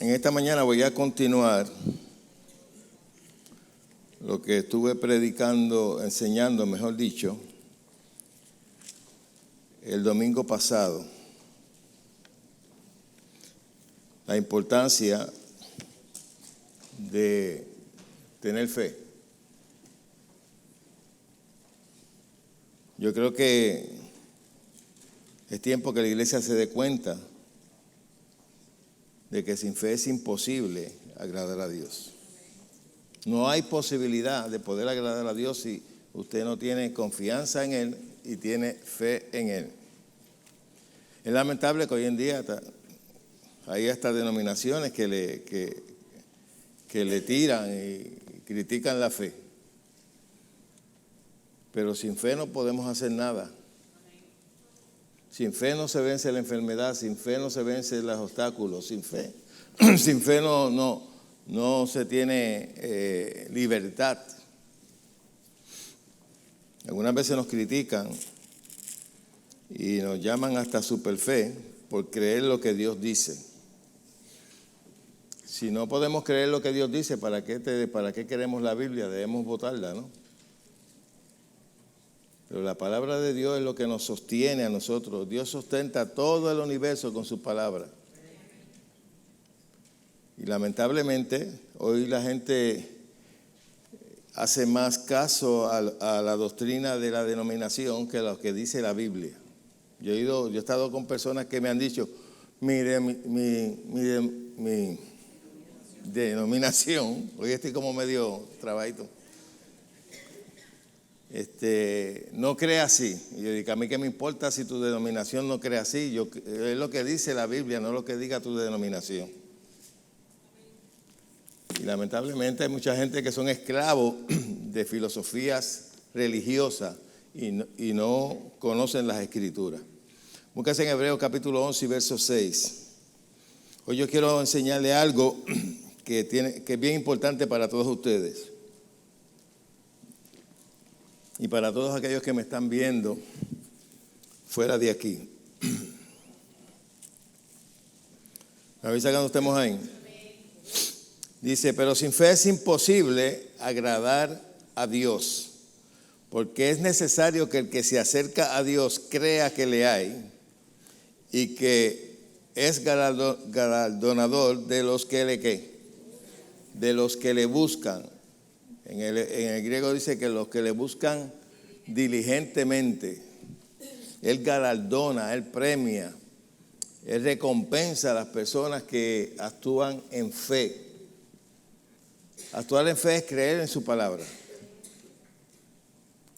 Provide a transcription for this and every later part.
En esta mañana voy a continuar lo que estuve predicando, enseñando, mejor dicho, el domingo pasado. La importancia de tener fe. Yo creo que es tiempo que la iglesia se dé cuenta de que sin fe es imposible agradar a Dios. No hay posibilidad de poder agradar a Dios si usted no tiene confianza en Él y tiene fe en Él. Es lamentable que hoy en día hay hasta denominaciones que le tiran y critican la fe. Pero sin fe no podemos hacer nada. Sin fe no se vence la enfermedad, sin fe no se vencen los obstáculos, sin fe no se tiene libertad. Algunas veces nos critican y nos llaman hasta superfe por creer lo que Dios dice. Si no podemos creer lo que Dios dice, ¿para qué queremos la Biblia? Debemos botarla, ¿no? Pero la palabra de Dios es lo que nos sostiene a nosotros. Dios sustenta todo el universo con su palabra. Y lamentablemente, hoy la gente hace más caso a la doctrina de la denominación que a lo que dice la Biblia. Yo he estado con personas que me han dicho, mi denominación, hoy estoy como medio trabajito, no cree así. Y yo digo, a mí qué me importa si tu denominación no cree así. Es lo que dice la Biblia, no lo que diga tu denominación. Y lamentablemente hay mucha gente que son esclavos de filosofías religiosas y no conocen las Escrituras. Búsquese en Hebreos capítulo 11 y verso 6. Hoy yo quiero enseñarle algo que es bien importante para todos ustedes. Y para todos aquellos que me están viendo fuera de aquí. ¿Me avisa cuando estemos ahí? Dice, pero sin fe es imposible agradar a Dios, porque es necesario que el que se acerca a Dios crea que le hay y que es galardonador de los que le buscan. En el griego dice que los que le buscan diligentemente. Él galardona, Él premia, Él recompensa a las personas que actúan en fe. Actuar en fe es creer en su palabra.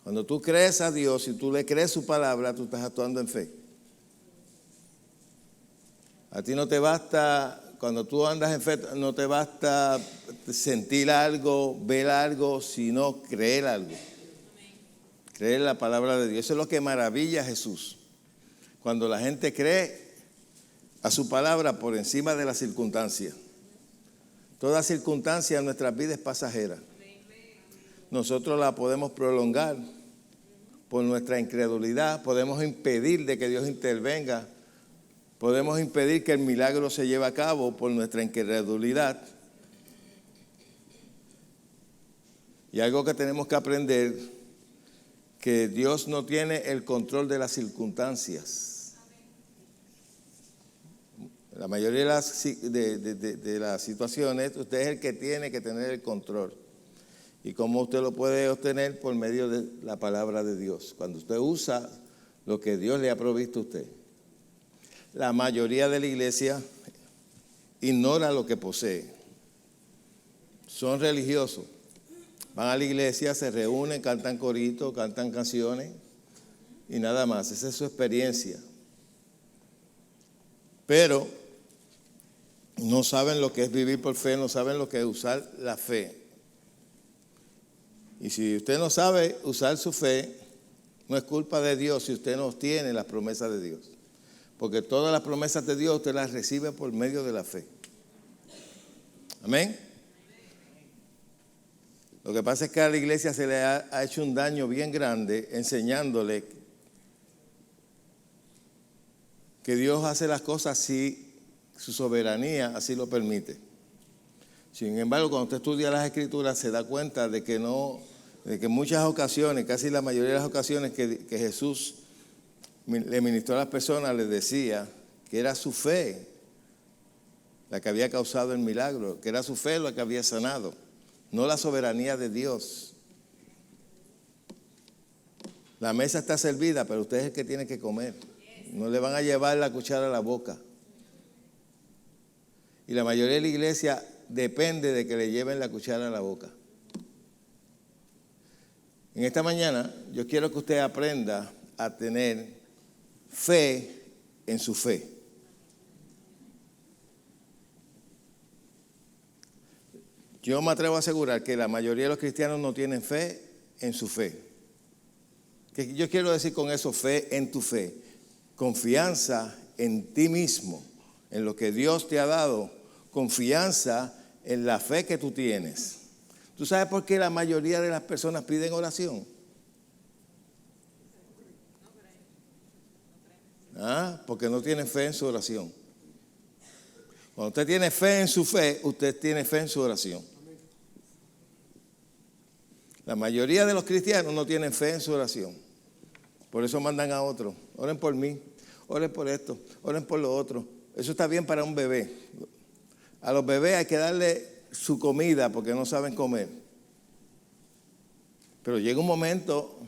Cuando tú crees a Dios y tú le crees su palabra, tú estás actuando en fe. A ti no te basta, cuando tú andas en fe, no te basta sentir algo, ver algo, sino creer algo. Creer la palabra de Dios. Eso es lo que maravilla a Jesús. Cuando la gente cree a su palabra por encima de las circunstancias. Toda circunstancia en nuestras vidas es pasajera. Nosotros la podemos prolongar por nuestra incredulidad. Podemos impedir de que Dios intervenga. Podemos impedir que el milagro se lleve a cabo por nuestra incredulidad. Y algo que tenemos que aprender, que Dios no tiene el control de las circunstancias. La mayoría de las situaciones, usted es el que tiene que tener el control. ¿Y cómo usted lo puede obtener? Por medio de la palabra de Dios. Cuando usted usa lo que Dios le ha provisto a usted. La mayoría de la iglesia ignora lo que posee. Son religiosos. Van a la iglesia, se reúnen, cantan coritos, cantan canciones y nada más. Esa es su experiencia. Pero no saben lo que es vivir por fe, no saben lo que es usar la fe. Y si usted no sabe usar su fe, no es culpa de Dios si usted no tiene las promesas de Dios. Porque todas las promesas de Dios usted las recibe por medio de la fe. Amén. Lo que pasa es que a la iglesia se le ha hecho un daño bien grande enseñándole que Dios hace las cosas si Su soberanía así lo permite. Sin embargo, cuando usted estudia las Escrituras, se da cuenta de que en muchas ocasiones, casi la mayoría de las ocasiones que Jesús le ministró a las personas, les decía que era su fe la que había causado el milagro, que era su fe la que había sanado, no la soberanía de Dios. La mesa está servida, pero usted es el que tiene que comer. No le van a llevar la cuchara a la boca. Y la mayoría de la iglesia depende de que le lleven la cuchara a la boca. En esta mañana yo quiero que usted aprenda a tener fe en su fe. Yo me atrevo a asegurar que la mayoría de los cristianos no tienen fe en su fe. ¿Qué yo quiero decir con eso? Fe en tu fe. Confianza en ti mismo, en lo que Dios te ha dado. Confianza en la fe que tú tienes. ¿Tú sabes por qué la mayoría de las personas piden oración? Porque no tienen fe en su oración. Cuando usted tiene fe en su fe, usted tiene fe en su oración. La mayoría de los cristianos no tienen fe en su oración. Por eso mandan a otros. Oren por mí, oren por esto, oren por lo otro. Eso está bien para un bebé. A los bebés hay que darle su comida porque no saben comer. Pero llega un momento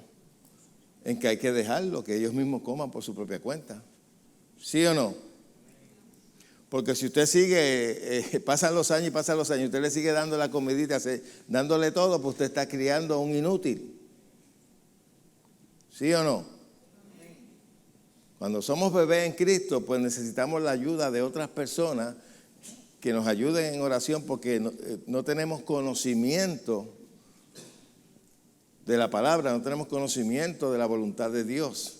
en que hay que dejarlo, que ellos mismos coman por su propia cuenta. ¿Sí o no? Porque si usted sigue, pasan los años, usted le sigue dando la comidita, dándole todo, pues usted está criando a un inútil. ¿Sí o no? Cuando somos bebés en Cristo, pues necesitamos la ayuda de otras personas que nos ayuden en oración porque no tenemos conocimiento de la palabra, no tenemos conocimiento de la voluntad de Dios.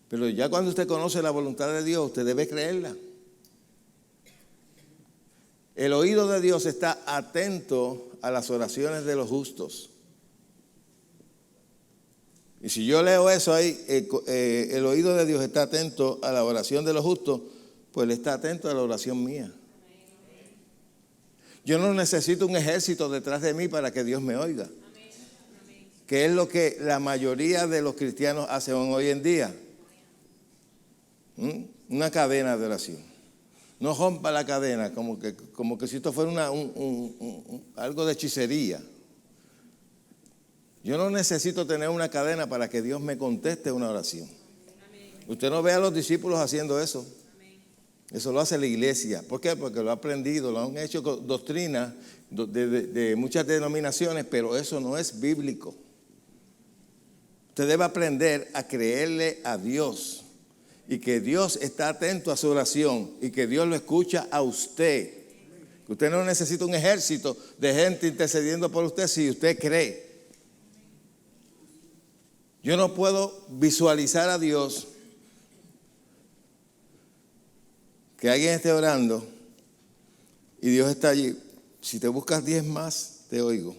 Pero ya cuando usted conoce la voluntad de Dios, usted debe creerla. El oído de Dios está atento a las oraciones de los justos. Y si yo leo eso ahí, el oído de Dios está atento a la oración de los justos, pues Él está atento a la oración mía. Yo no necesito un ejército detrás de mí para que Dios me oiga. Que es lo que la mayoría de los cristianos hacen hoy en día. Una cadena de oración. No rompa la cadena como que si esto fuera algo de hechicería. Yo no necesito tener una cadena para que Dios me conteste una oración. Usted no ve a los discípulos haciendo eso. Eso lo hace la iglesia. ¿Por qué? Porque lo ha aprendido, lo han hecho doctrina de muchas denominaciones, pero eso no es bíblico. Usted debe aprender a creerle a Dios y que Dios está atento a su oración y que Dios lo escucha a usted. Que usted no necesita un ejército de gente intercediendo por usted si usted cree. Yo no puedo visualizar a Dios que alguien esté orando y Dios está allí. Si te buscas 10 más, te oigo.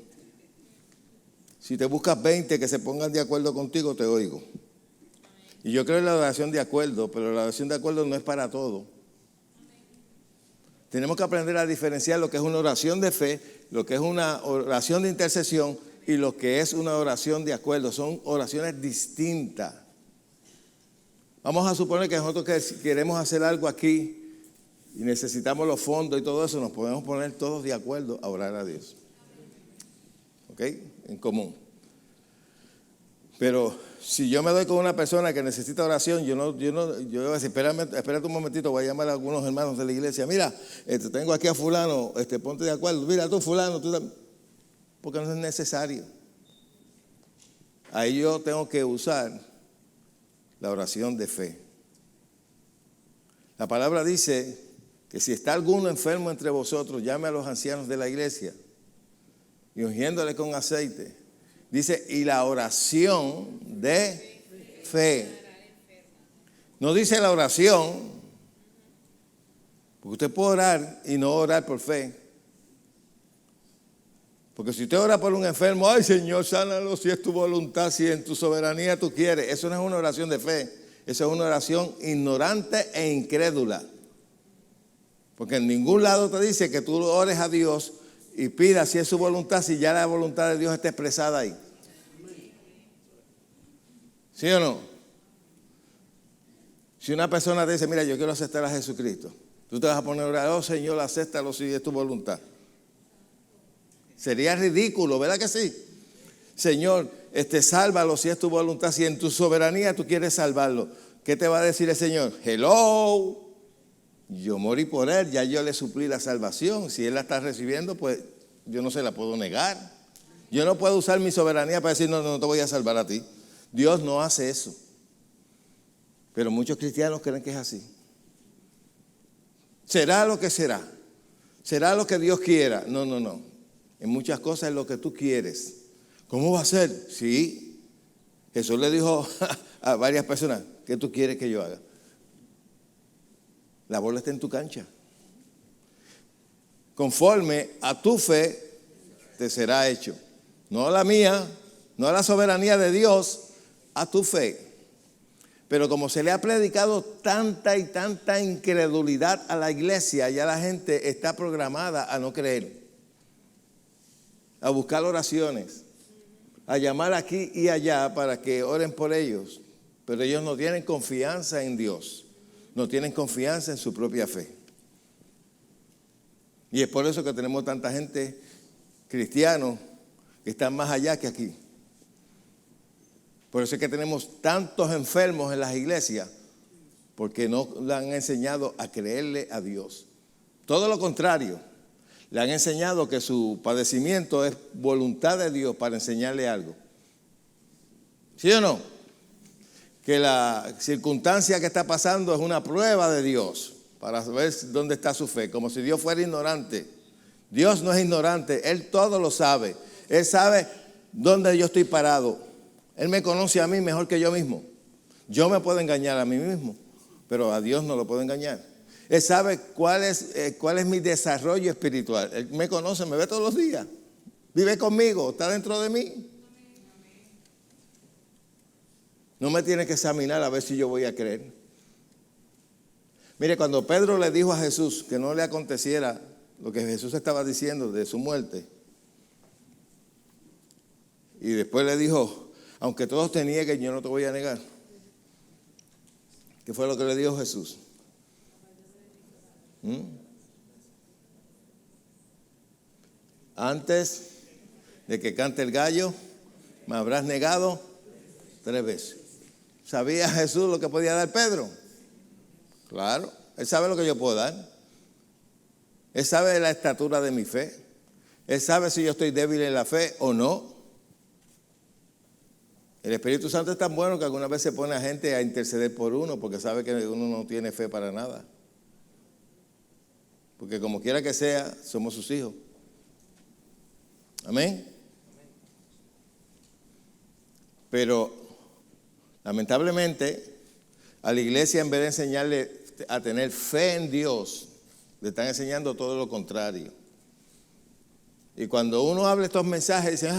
Si te buscas 20 que se pongan de acuerdo contigo, te oigo. Y yo creo en la oración de acuerdo, pero la oración de acuerdo no es para todo. Tenemos que aprender a diferenciar lo que es una oración de fe, lo que es una oración de intercesión y lo que es una oración de acuerdo. Son oraciones distintas. Vamos a suponer que nosotros queremos hacer algo aquí y necesitamos los fondos y todo eso, nos podemos poner todos de acuerdo a orar a Dios. ¿Ok? En común. Pero si yo me doy con una persona que necesita oración, yo voy a decir, espérate un momentito, voy a llamar a algunos hermanos de la iglesia. Mira, tengo aquí a fulano, ponte de acuerdo. Mira tú fulano, porque no es necesario. Ahí yo tengo que usar la oración de fe. La palabra dice que si está alguno enfermo entre vosotros, llame a los ancianos de la iglesia y ungiéndole con aceite. Dice, y la oración de fe. No dice la oración, porque usted puede orar y no orar por fe. Porque si usted ora por un enfermo, ay Señor, sánalo si es tu voluntad, si en tu soberanía tú quieres. Eso no es una oración de fe, eso es una oración ignorante e incrédula. Porque en ningún lado te dice que tú ores a Dios y pidas si es su voluntad, si ya la voluntad de Dios está expresada ahí. ¿Sí o no? Si una persona te dice, mira, yo quiero aceptar a Jesucristo, tú te vas a poner a orar, oh Señor, acéptalo si es tu voluntad. Sería ridículo, ¿verdad que sí? Señor, sálvalo si es tu voluntad, si en tu soberanía tú quieres salvarlo. ¿Qué te va a decir el Señor? Hello, yo morí por él, ya yo le suplí la salvación. Si él la está recibiendo, pues yo no se la puedo negar. Yo no puedo usar mi soberanía para decir, no, no te voy a salvar a ti. Dios no hace eso. Pero muchos cristianos creen que es así. Será lo que será. Será lo que Dios quiera. No, no, no. En muchas cosas es lo que tú quieres. ¿Cómo va a ser? Sí. Jesús le dijo a varias personas, ¿qué tú quieres que yo haga? La bola está en tu cancha. Conforme a tu fe te será hecho. No a la mía, no a la soberanía de Dios, a tu fe. Pero como se le ha predicado tanta y tanta incredulidad a la iglesia, ya la gente está programada a no creer, a buscar oraciones, a llamar aquí y allá para que oren por ellos. Pero ellos no tienen confianza en Dios, no tienen confianza en su propia fe. Y es por eso que tenemos tanta gente cristianos que están más allá que aquí. Por eso es que tenemos tantos enfermos en las iglesias, porque no le han enseñado a creerle a Dios. Todo lo contrario, le han enseñado que su padecimiento es voluntad de Dios para enseñarle algo. ¿Sí o no? Que la circunstancia que está pasando es una prueba de Dios para saber dónde está su fe, como si Dios fuera ignorante. Dios no es ignorante, Él todo lo sabe. Él sabe dónde yo estoy parado. Él me conoce a mí mejor que yo mismo. Yo me puedo engañar a mí mismo, pero a Dios no lo puedo engañar. Él sabe cuál es mi desarrollo espiritual. Él me conoce, me ve todos los días. Vive conmigo, está dentro de mí. No me tiene que examinar a ver si yo voy a creer. Mire, cuando Pedro le dijo a Jesús que no le aconteciera lo que Jesús estaba diciendo de su muerte, y después le dijo, aunque todos te nieguen, yo no te voy a negar. ¿Qué fue lo que le dijo Jesús? Antes de que cante el gallo, me habrás negado 3 veces. ¿Sabía Jesús lo que podía dar Pedro? Claro, Él sabe lo que yo puedo dar. Él sabe la estatura de mi fe. Él sabe si yo estoy débil en la fe o no. El Espíritu Santo es tan bueno que algunas veces pone a gente a interceder por uno porque sabe que uno no tiene fe para nada. Porque como quiera que sea, somos sus hijos. Amén. Pero lamentablemente a la iglesia, en vez de enseñarle a tener fe en Dios, le están enseñando todo lo contrario. Y cuando uno habla estos mensajes, dice,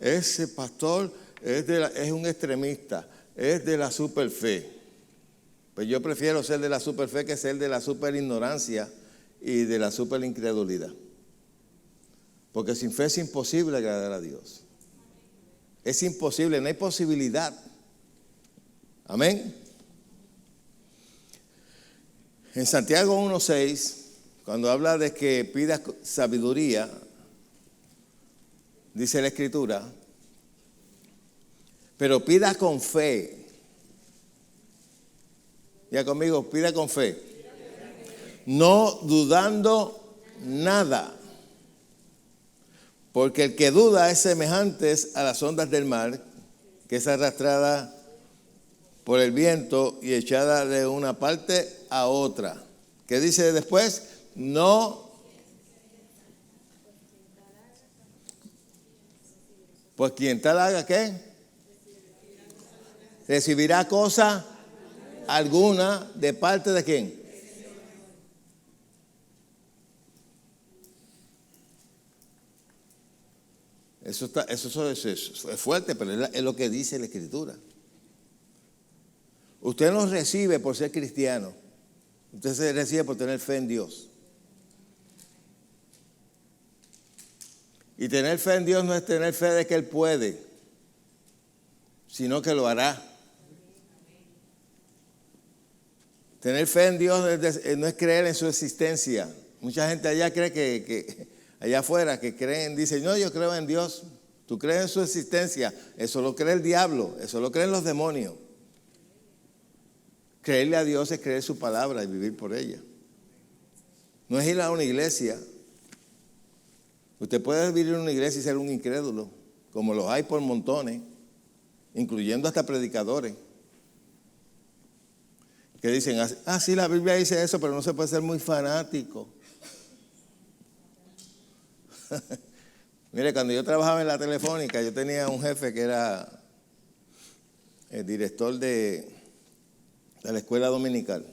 ese pastor es un extremista, es de la super fe. Pues yo prefiero ser de la super fe que ser de la super ignorancia y de la super incredulidad. Porque sin fe es imposible agradar a Dios. Es imposible, no hay posibilidad. Amén. En Santiago 1:6, cuando habla de que pidas sabiduría, dice la Escritura, pero pida con fe. Ya conmigo, pida con fe. No dudando nada. Porque el que duda es semejante a las ondas del mar, que es arrastrada por el viento y echada de una parte a otra. ¿Qué dice después? No. Pues quien tal haga, ¿qué? Recibirá cosa alguna de parte de quién. Eso es fuerte, pero es lo que dice la Escritura. Usted no recibe por ser cristiano. Usted se recibe por tener fe en Dios. Y tener fe en Dios no es tener fe de que Él puede, sino que lo hará. Tener fe en Dios no es creer en su existencia. Mucha gente allá cree que allá afuera, que creen, dicen, no, yo creo en Dios. Tú crees en su existencia. Eso lo cree el diablo, eso lo creen los demonios. Creerle a Dios es creer su palabra y vivir por ella. No es ir a una iglesia. Usted puede vivir en una iglesia y ser un incrédulo, como los hay por montones, incluyendo hasta predicadores, que dicen, sí, la Biblia dice eso, pero no se puede ser muy fanático. Mire, cuando yo trabajaba en la Telefónica, yo tenía un jefe que era el director de la escuela dominical.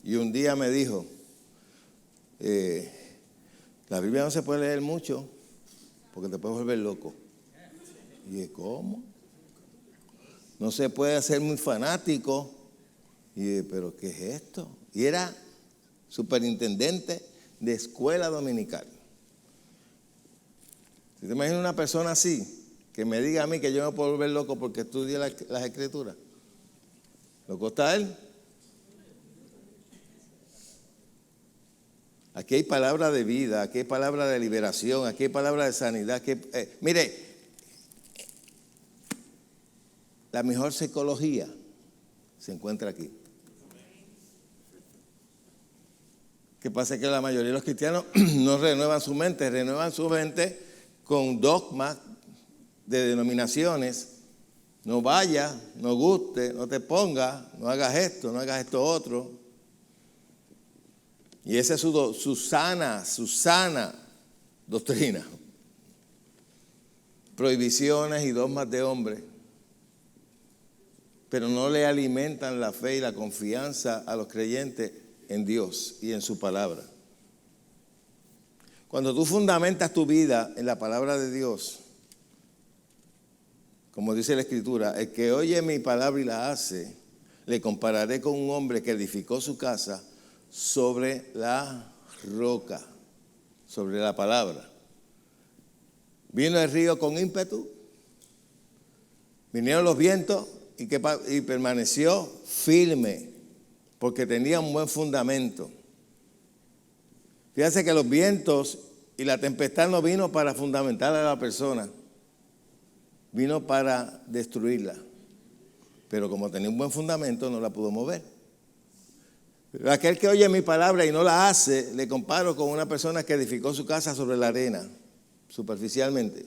Y un día me dijo, la Biblia no se puede leer mucho porque te puedes volver loco. Y dije, ¿cómo? No se puede hacer muy fanático. Y dije, ¿pero qué es esto? Y era superintendente de escuela dominical. Si te imaginas una persona así, que me diga a mí que yo me puedo volver loco porque estudie las escrituras. ¿Loco está él? Aquí hay palabra de vida, aquí hay palabra de liberación, aquí hay palabra de sanidad. Mire, la mejor psicología se encuentra aquí. ¿Qué pasa? Que la mayoría de los cristianos no renuevan su mente con dogmas de denominaciones. No vayas, no guste, no te pongas, no hagas esto otro. Y esa es su sana doctrina. Prohibiciones y dogmas de hombre. Pero no le alimentan la fe y la confianza a los creyentes en Dios y en su palabra. Cuando tú fundamentas tu vida en la palabra de Dios, como dice la Escritura, el que oye mi palabra y la hace, le compararé con un hombre que edificó su casa sobre la roca, sobre la palabra. Vino el río con ímpetu, vinieron los vientos y permaneció firme, porque tenía un buen fundamento. Fíjense que los vientos y la tempestad no vino para fundamentar a la persona, vino para destruirla. Pero como tenía un buen fundamento, no la pudo mover. Pero aquel que oye mi palabra y no la hace, le comparo con una persona que edificó su casa sobre la arena, superficialmente.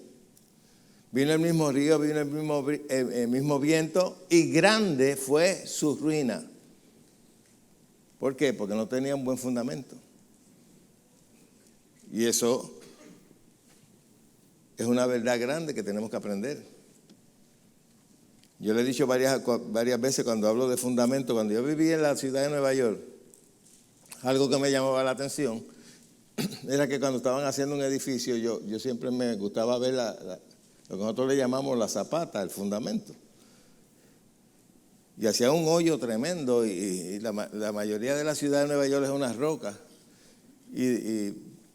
Vino el mismo río, vino el mismo viento, y grande fue su ruina. ¿Por qué? Porque no tenía un buen fundamento. Y eso es una verdad grande que tenemos que aprender. Yo le he dicho varias veces cuando hablo de fundamento, cuando yo viví en la ciudad de Nueva York, algo que me llamaba la atención era que cuando estaban haciendo un edificio, yo siempre me gustaba ver lo que nosotros le llamamos la zapata, el fundamento. Y hacían un hoyo tremendo y la mayoría de la ciudad de Nueva York es unas rocas. Y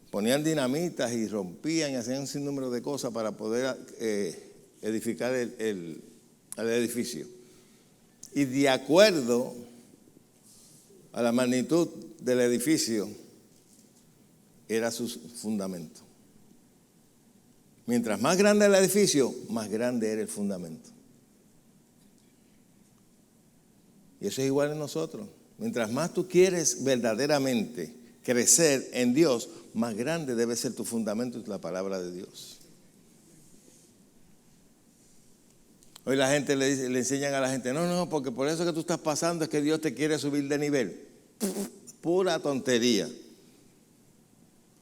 ponían dinamitas y rompían y hacían un sinnúmero de cosas para poder edificar el edificio. Y de acuerdo a la magnitud del edificio, era su fundamento. Mientras más grande el edificio, más grande era el fundamento. Y eso es igual en nosotros. Mientras más tú quieres verdaderamente crecer en Dios, más grande debe ser tu fundamento y la palabra de Dios. Hoy la gente le enseñan a la gente, no, porque por eso que tú estás pasando es que Dios te quiere subir de nivel. Pura tontería.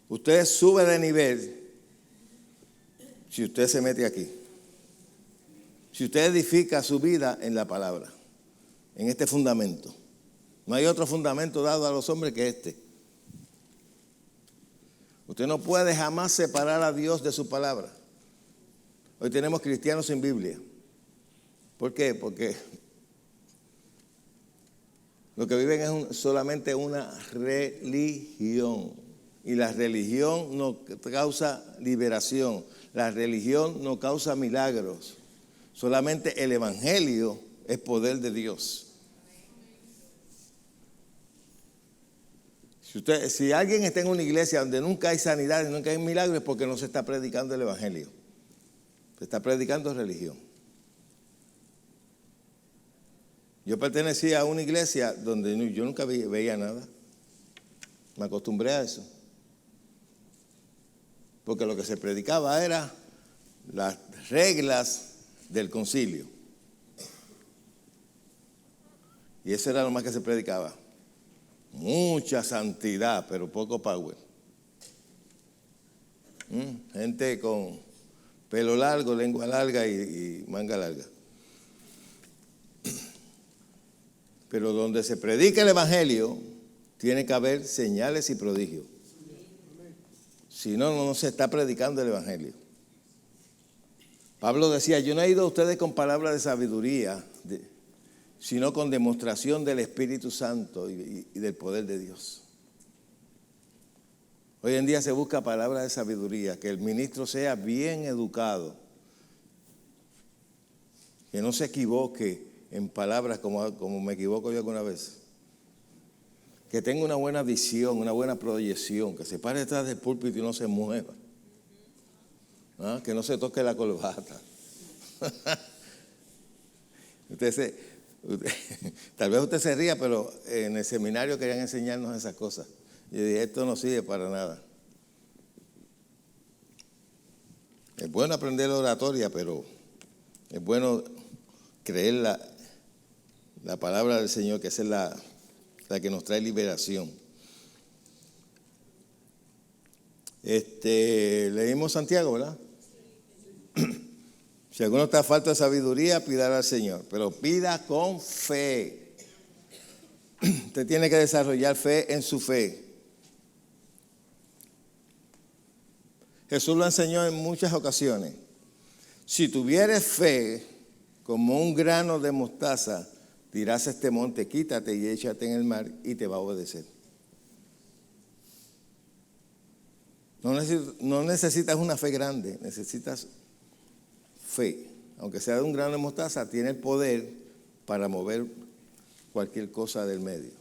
Usted sube de nivel si usted se mete aquí. Si usted edifica su vida en la palabra, en este fundamento. No hay otro fundamento dado a los hombres que este. Usted no puede jamás separar a Dios de su palabra. Hoy tenemos cristianos sin Biblia. ¿Por qué? Porque lo que viven es solamente una religión. y la religión no causa liberación. La religión no causa milagros. Solamente el evangelio es poder de Dios. Si alguien está en una iglesia donde nunca hay sanidad y nunca hay milagros, es porque no se está predicando el evangelio. Se está predicando religión. Yo pertenecía a una iglesia donde yo nunca veía nada. Me acostumbré a eso. Porque lo que se predicaba era las reglas del concilio. Y eso era lo más que se predicaba. Mucha santidad, pero poco power. Gente con pelo largo, lengua larga y manga larga. Pero donde se predica el evangelio, tiene que haber señales y prodigios. Si no, no se está predicando el evangelio. Pablo decía, yo no he ido a ustedes con palabras de sabiduría, sino con demostración del Espíritu Santo y del poder de Dios. Hoy en día se busca palabras de sabiduría, que el ministro sea bien educado, que no se equivoque en palabras como me equivoco yo alguna vez, que tenga una buena visión, una buena proyección, que se pare detrás del púlpito y no se mueva, que no se toque la corbata. Tal vez usted se ría, pero en el seminario querían enseñarnos esas cosas. Yo dije, esto no sirve para nada. Es bueno aprender la oratoria, pero es bueno creer la palabra del Señor, que esa es la que nos trae liberación. Leímos Santiago, ¿verdad? Si alguno está a falta de sabiduría, pídala al Señor, pero pida con fe. Usted tiene que desarrollar fe en su fe. Jesús lo enseñó en muchas ocasiones. Si tuvieres fe como un grano de mostaza, dirás a este monte, quítate y échate en el mar, y te va a obedecer. No necesitas una fe grande, necesitas fe. Aunque sea de un grano de mostaza, tiene el poder para mover cualquier cosa del medio.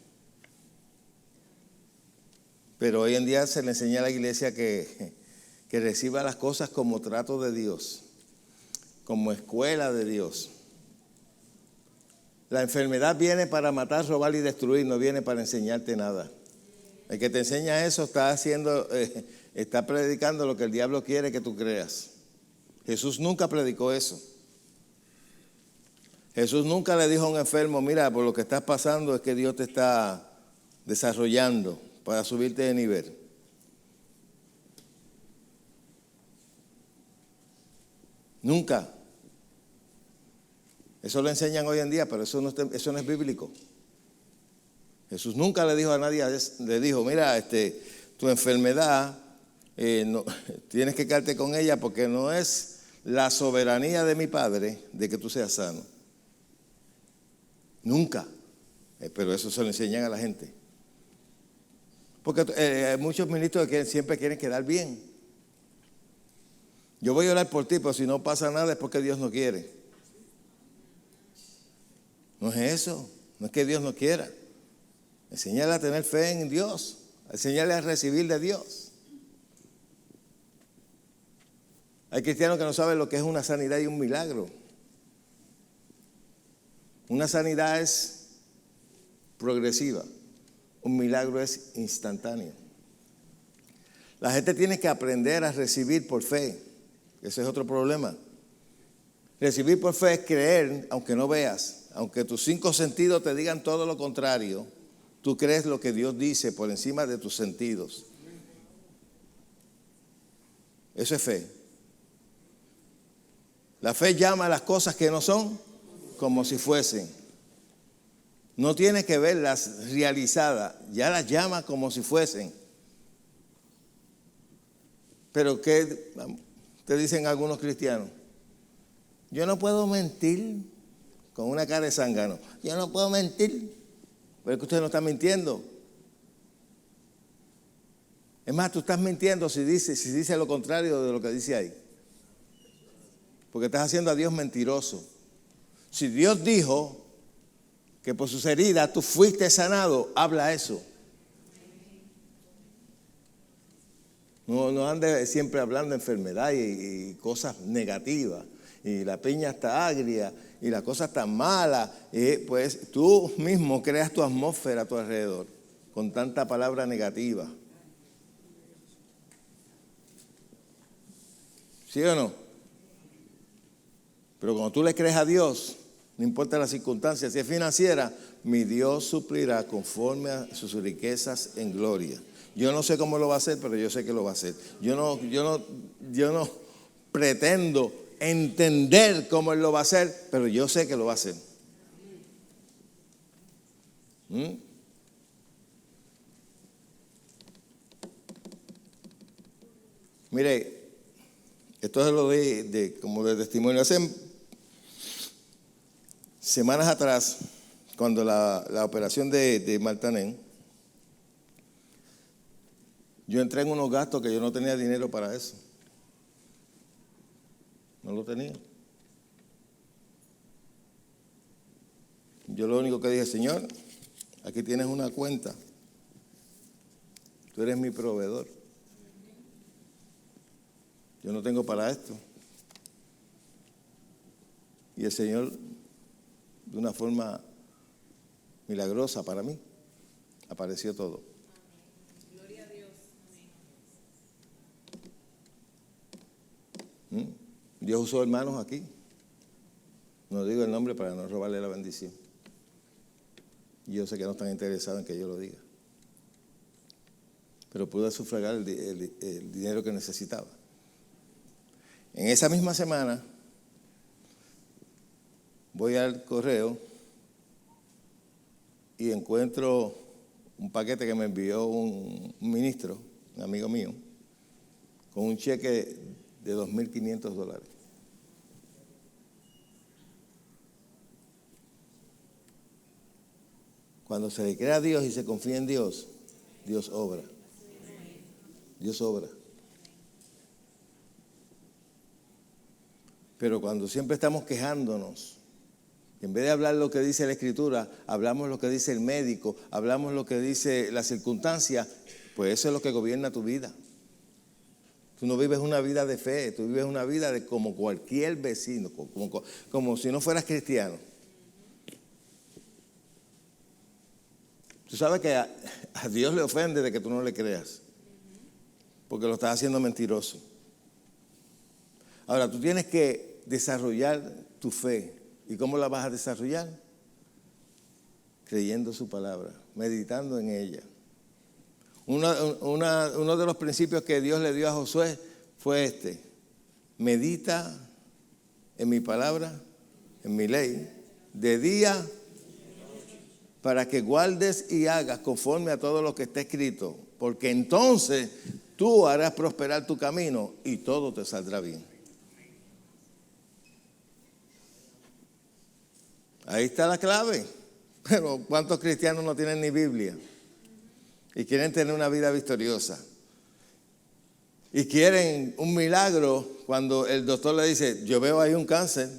Pero hoy en día se le enseña a la iglesia que reciba las cosas como trato de Dios, como escuela de Dios. La enfermedad viene para matar, robar y destruir, no viene para enseñarte nada. El que te enseña eso está predicando lo que el diablo quiere que tú creas. Jesús nunca predicó eso. Jesús nunca le dijo a un enfermo, mira, por lo que estás pasando es que Dios te está desarrollando para subirte de nivel. Nunca. Eso lo enseñan hoy en día, pero eso no es bíblico. Jesús nunca le dijo a nadie, le dijo, mira, tu enfermedad, tienes que quedarte con ella porque no es la soberanía de mi Padre de que tú seas sano. Nunca. Pero eso se lo enseñan a la gente. Porque hay muchos ministros que siempre quieren quedar bien. Yo voy a orar por ti, pero si no pasa nada es porque Dios no quiere. No es eso, no es que Dios no quiera. Enseñarle a tener fe en Dios, enseñarle a recibir de Dios. Hay cristianos que no saben lo que es una sanidad y un milagro. Una sanidad es progresiva, un milagro es instantáneo. La gente tiene que aprender a recibir por fe. Ese es otro problema. Recibir por fe es creer, aunque no veas, aunque tus 5 sentidos te digan todo lo contrario, tú crees lo que Dios dice por encima de tus sentidos. Eso es fe. La fe llama a las cosas que no son como si fuesen. No tiene que verlas realizadas, ya las llama como si fuesen. Pero ¿qué te dicen algunos cristianos? Yo no puedo mentir, con una cara de zángano. Yo no puedo mentir, pero es que usted no está mintiendo. Es más, tú estás mintiendo si dice lo contrario de lo que dice ahí. Porque estás haciendo a Dios mentiroso. Si Dios dijo que por sus heridas tú fuiste sanado, habla eso. No andes siempre hablando de enfermedad y cosas negativas. Y la piña está agria y la cosa está mala. Pues tú mismo creas tu atmósfera a tu alrededor con tanta palabra negativa. ¿Sí o no? Pero cuando tú le crees a Dios, no importa las circunstancias, si es financiera, mi Dios suplirá conforme a sus riquezas en gloria. Yo no sé cómo lo va a hacer, pero yo sé que lo va a hacer. Yo no pretendo entender cómo Él lo va a hacer, pero yo sé que lo va a hacer. Mire, esto es lo como de testimonio. Hace semanas atrás, cuando la operación de Martanén, yo entré en unos gastos que yo no tenía dinero para eso. No lo tenía. Yo lo único que dije, Señor, aquí tienes una cuenta. Tú eres mi proveedor. Yo no tengo para esto. Y el Señor, de una forma milagrosa para mí, apareció todo. Gloria a Dios. Dios usó hermanos aquí. No digo el nombre para no robarle la bendición. Y yo sé que no están interesados en que yo lo diga. Pero pude sufragar el dinero que necesitaba. En esa misma semana voy al correo y encuentro un paquete que me envió un ministro, un amigo mío, con un cheque de $2,500. Cuando se le cree a Dios y se confía en Dios, Dios obra. Dios obra. Pero cuando siempre estamos quejándonos, en vez de hablar lo que dice la Escritura, hablamos lo que dice el médico, hablamos lo que dice la circunstancia, pues eso es lo que gobierna tu vida. Tú no vives una vida de fe, tú vives una vida de como cualquier vecino, como si no fueras cristiano. Tú sabes que a Dios le ofende de que tú no le creas, porque lo estás haciendo mentiroso. Ahora, tú tienes que desarrollar tu fe. ¿Y cómo la vas a desarrollar? Creyendo su palabra, meditando en ella. Uno de los principios que Dios le dio a Josué fue este: medita en mi palabra, en mi ley, de día, para que guardes y hagas conforme a todo lo que está escrito, porque entonces tú harás prosperar tu camino y todo te saldrá bien. Ahí está la clave. Pero ¿cuántos cristianos no tienen ni Biblia? Y quieren tener una vida victoriosa. Y quieren un milagro cuando el doctor le dice, yo veo ahí un cáncer.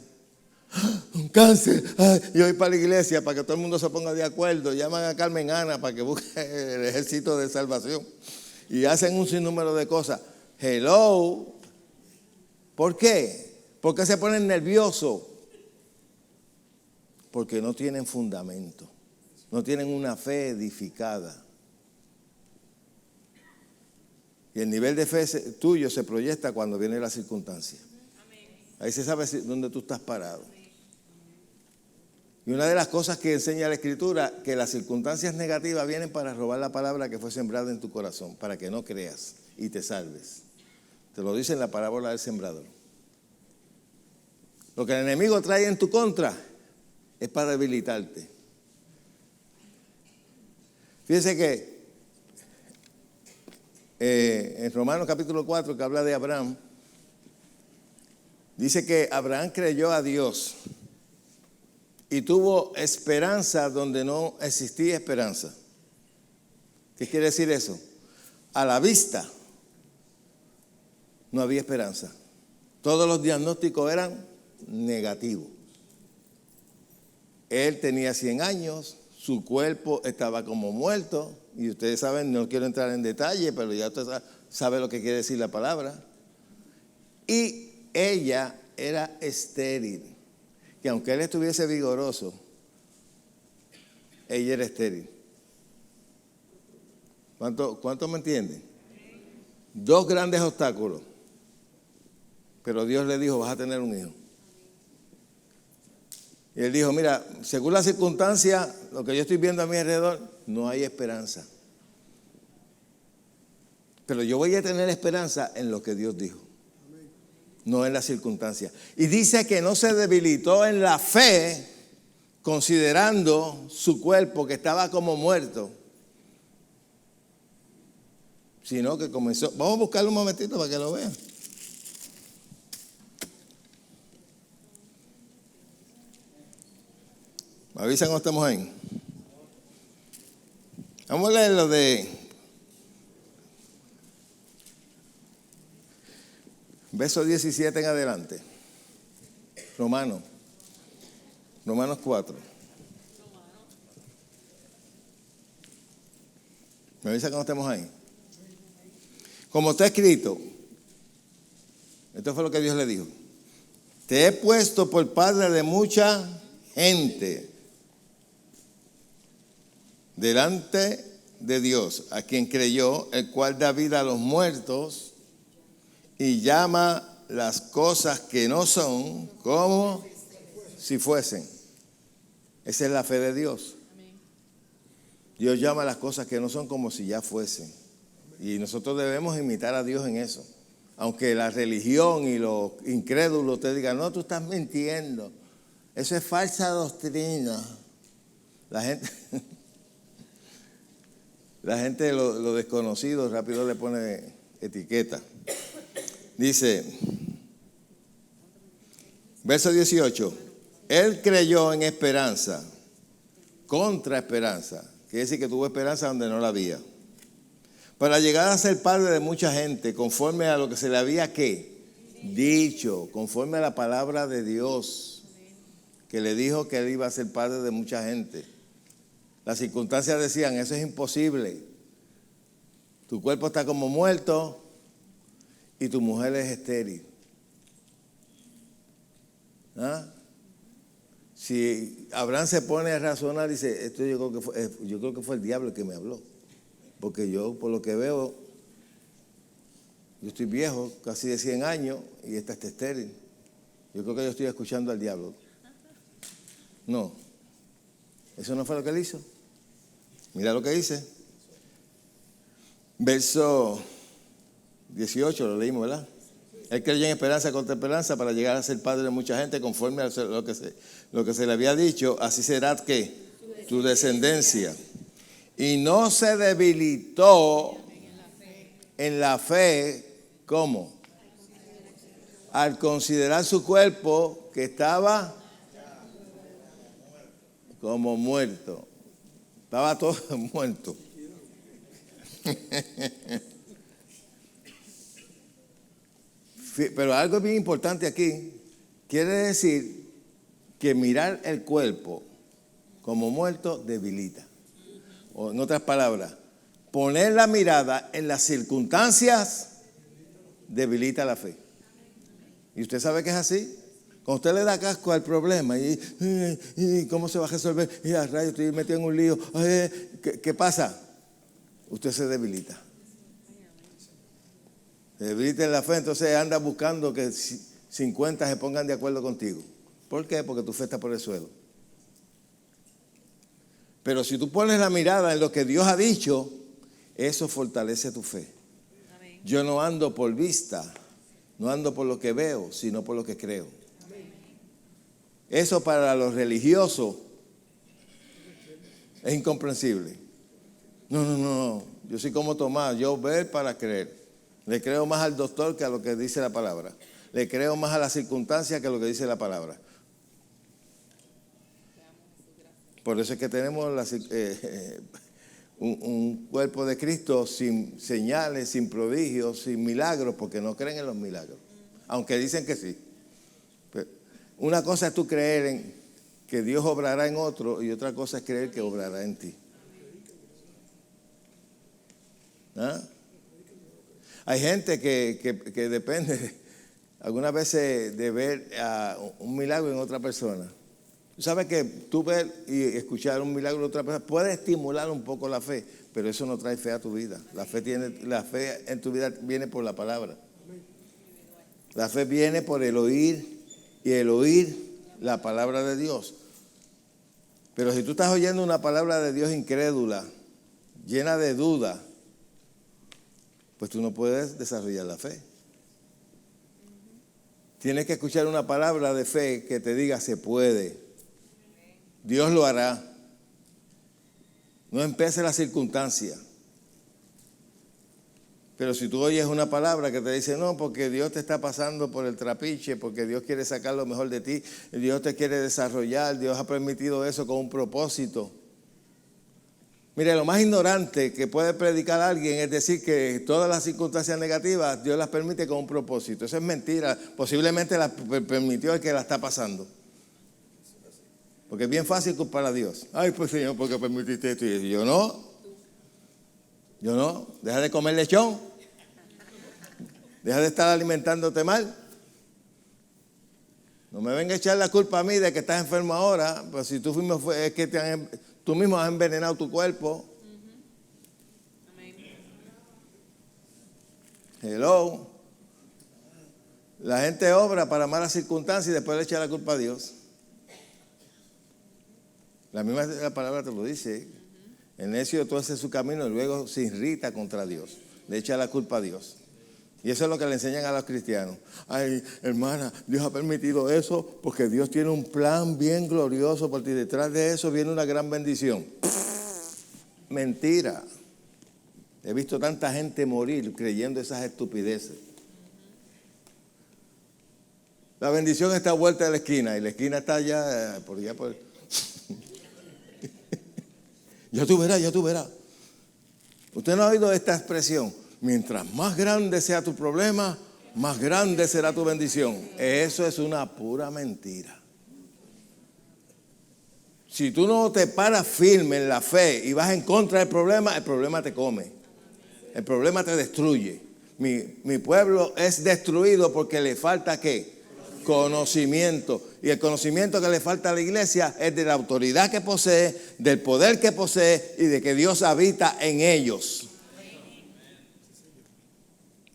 Un cáncer. Ay, yo voy para la iglesia para que todo el mundo se ponga de acuerdo. Llaman a Carmen Ana para que busque el ejército de salvación. Y hacen un sinnúmero de cosas. Hello. ¿Por qué? ¿Por qué se ponen nerviosos? Porque no tienen fundamento, no tienen una fe edificada. Y el nivel de fe tuyo se proyecta cuando viene la circunstancia. Ahí se sabe dónde tú estás parado. Y una de las cosas que enseña la Escritura, que las circunstancias negativas vienen para robar la palabra que fue sembrada en tu corazón, para que no creas y te salves. Te lo dice en la parábola del sembrador. Lo que el enemigo trae en tu contra es para debilitarte. Fíjense que en Romanos capítulo 4, que habla de Abraham, dice que Abraham creyó a Dios y tuvo esperanza donde no existía esperanza. ¿Qué quiere decir eso? a la vista, no había esperanza. Todos los diagnósticos eran negativos. Él tenía 100 años, su cuerpo estaba como muerto, y ustedes saben, no quiero entrar en detalle, pero ya usted sabe lo que quiere decir la palabra. Y ella era estéril, que aunque él estuviese vigoroso, ella era estéril. ¿Cuánto me entienden? Dos grandes obstáculos. Pero Dios le dijo, vas a tener un hijo. Y él dijo, mira, según las circunstancias, lo que yo estoy viendo a mi alrededor, no hay esperanza. Pero yo voy a tener esperanza en lo que Dios dijo, no en las circunstancias. Y dice que no se debilitó en la fe, considerando su cuerpo que estaba como muerto, sino que comenzó. Vamos a buscarlo un momentito para que lo vean. Me avisan cuando estemos ahí. Vamos a leer lo de verso 17 en adelante. Romanos 4. Me avisan cuando estemos ahí. Como está escrito, esto fue lo que Dios le dijo: te he puesto por padre de mucha gente delante de Dios, a quien creyó, el cual da vida a los muertos y llama las cosas que no son como si fuesen. Esa es la fe de Dios. Dios llama las cosas que no son como si ya fuesen. Y nosotros debemos imitar a Dios en eso. Aunque la religión y los incrédulos te digan, no, tú estás mintiendo. Eso es falsa doctrina. La gente lo desconocido rápido le pone etiqueta. Dice, verso 18, él creyó en esperanza, contra esperanza. Quiere decir que tuvo esperanza donde no la había. Para llegar a ser padre de mucha gente, conforme a lo que se le había ¿qué? Dicho, conforme a la palabra de Dios, que le dijo que él iba a ser padre de mucha gente. Las circunstancias decían, eso es imposible. Tu cuerpo está como muerto y tu mujer es estéril. ¿Ah? Si Abraham se pone a razonar, dice, esto yo creo que fue el diablo el que me habló. Porque yo, por lo que veo, yo estoy viejo, casi de 100 años, y esta está estéril. Yo creo que yo estoy escuchando al diablo. No, eso no fue lo que él hizo. Mira lo que dice. Verso 18, lo leímos, ¿verdad? Él creyó en esperanza contra esperanza para llegar a ser padre de mucha gente, conforme a lo que se le había dicho, así será que tu descendencia. Y no se debilitó en la fe, ¿cómo? Al considerar su cuerpo que estaba como muerto. Estaba todo muerto. Pero algo bien importante aquí, quiere decir que mirar el cuerpo como muerto debilita. O en otras palabras, poner la mirada en las circunstancias debilita la fe. ¿Y usted sabe que es así? Cuando usted le da casco al problema y ¿cómo se va a resolver? Y a rayos, estoy metido en un lío. ¿Qué pasa? Usted se debilita. Se debilita en la fe, entonces anda buscando que 50 se pongan de acuerdo contigo. ¿Por qué? Porque tu fe está por el suelo. Pero si tú pones la mirada en lo que Dios ha dicho, eso fortalece tu fe. Amén. Yo no ando por vista, no ando por lo que veo, sino por lo que creo. Amén. Eso para los religiosos es incomprensible. No, yo soy como Tomás, yo ver para creer. Le creo más al doctor que a lo que dice la palabra. Le creo más a las circunstancias que a lo que dice la palabra. Por eso es que tenemos un cuerpo de Cristo sin señales, sin prodigios, sin milagros, porque no creen en los milagros, aunque dicen que sí. Pero una cosa es tú creer en que Dios obrará en otro y otra cosa es creer que obrará en ti. ¿Ah? Hay gente que depende algunas veces de ver un milagro en otra persona. Tú sabes que tú ver y escuchar un milagro de otra persona puede estimular un poco la fe, pero eso no trae fe a tu vida. La fe en tu vida viene por la palabra. La fe viene por el oír y el oír la palabra de Dios. Pero si tú estás oyendo una palabra de Dios incrédula, llena de duda, pues tú no puedes desarrollar la fe. Tienes que escuchar una palabra de fe que te diga se puede. Dios lo hará. No empiece la circunstancia. Pero si tú oyes una palabra que te dice no, porque Dios te está pasando por el trapiche, porque Dios quiere sacar lo mejor de ti, Dios te quiere desarrollar, Dios ha permitido eso con un propósito. Mire, lo más ignorante que puede predicar alguien es decir que todas las circunstancias negativas Dios las permite con un propósito. Eso es mentira. Posiblemente las permitió el que la está pasando. Porque es bien fácil culpar a Dios. Ay, pues Señor, ¿por qué permitiste esto? Y yo no. Deja de comer lechón. Deja de estar alimentándote mal. No me venga a echar la culpa a mí de que estás enfermo ahora. Pues si tú mismo es que tú mismo has envenenado tu cuerpo. Hello. La gente obra para malas circunstancias y después le echa la culpa a Dios. La misma la palabra te lo dice. El necio torce su camino y luego se irrita contra Dios. Le echa la culpa a Dios. Y eso es lo que le enseñan a los cristianos. Ay, hermana, Dios ha permitido eso porque Dios tiene un plan bien glorioso por ti. Detrás de eso viene una gran bendición. Mentira. He visto tanta gente morir creyendo esas estupideces. La bendición está a vuelta de la esquina y la esquina está allá, por allá. Ya tú verás. Usted no ha oído esta expresión. Mientras más grande sea tu problema, más grande será tu bendición. Eso es una pura mentira. Si tú no te paras firme en la fe y vas en contra del problema, el problema te come. El problema te destruye. Mi pueblo es destruido porque le falta ¿qué? Conocimiento. Y el conocimiento que le falta a la iglesia es de la autoridad que posee, del poder que posee y de que Dios habita en ellos.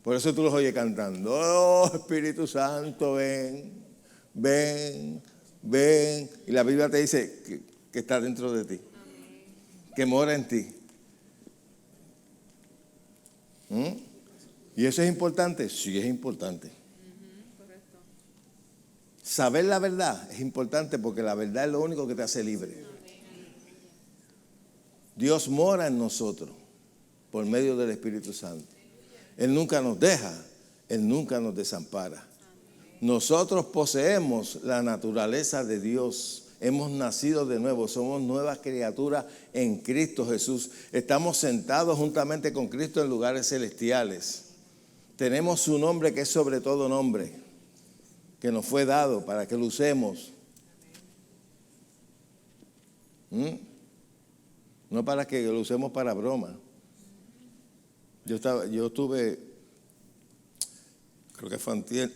Por eso tú los oyes cantando. Oh, Espíritu Santo, ven, ven, ven. Y la Biblia te dice que está dentro de ti. Que mora en ti. ¿Y eso es importante? Sí, es importante. Correcto. Saber la verdad es importante porque la verdad es lo único que te hace libre. Dios mora en nosotros por medio del Espíritu Santo. Él nunca nos deja, Él nunca nos desampara. Nosotros poseemos la naturaleza de Dios. Hemos nacido de nuevo, somos nuevas criaturas en Cristo Jesús. Estamos sentados juntamente con Cristo en lugares celestiales. Tenemos su nombre que es sobre todo nombre, que nos fue dado para que lo usemos. No para que lo usemos para broma. Yo estuve, creo que fue antier,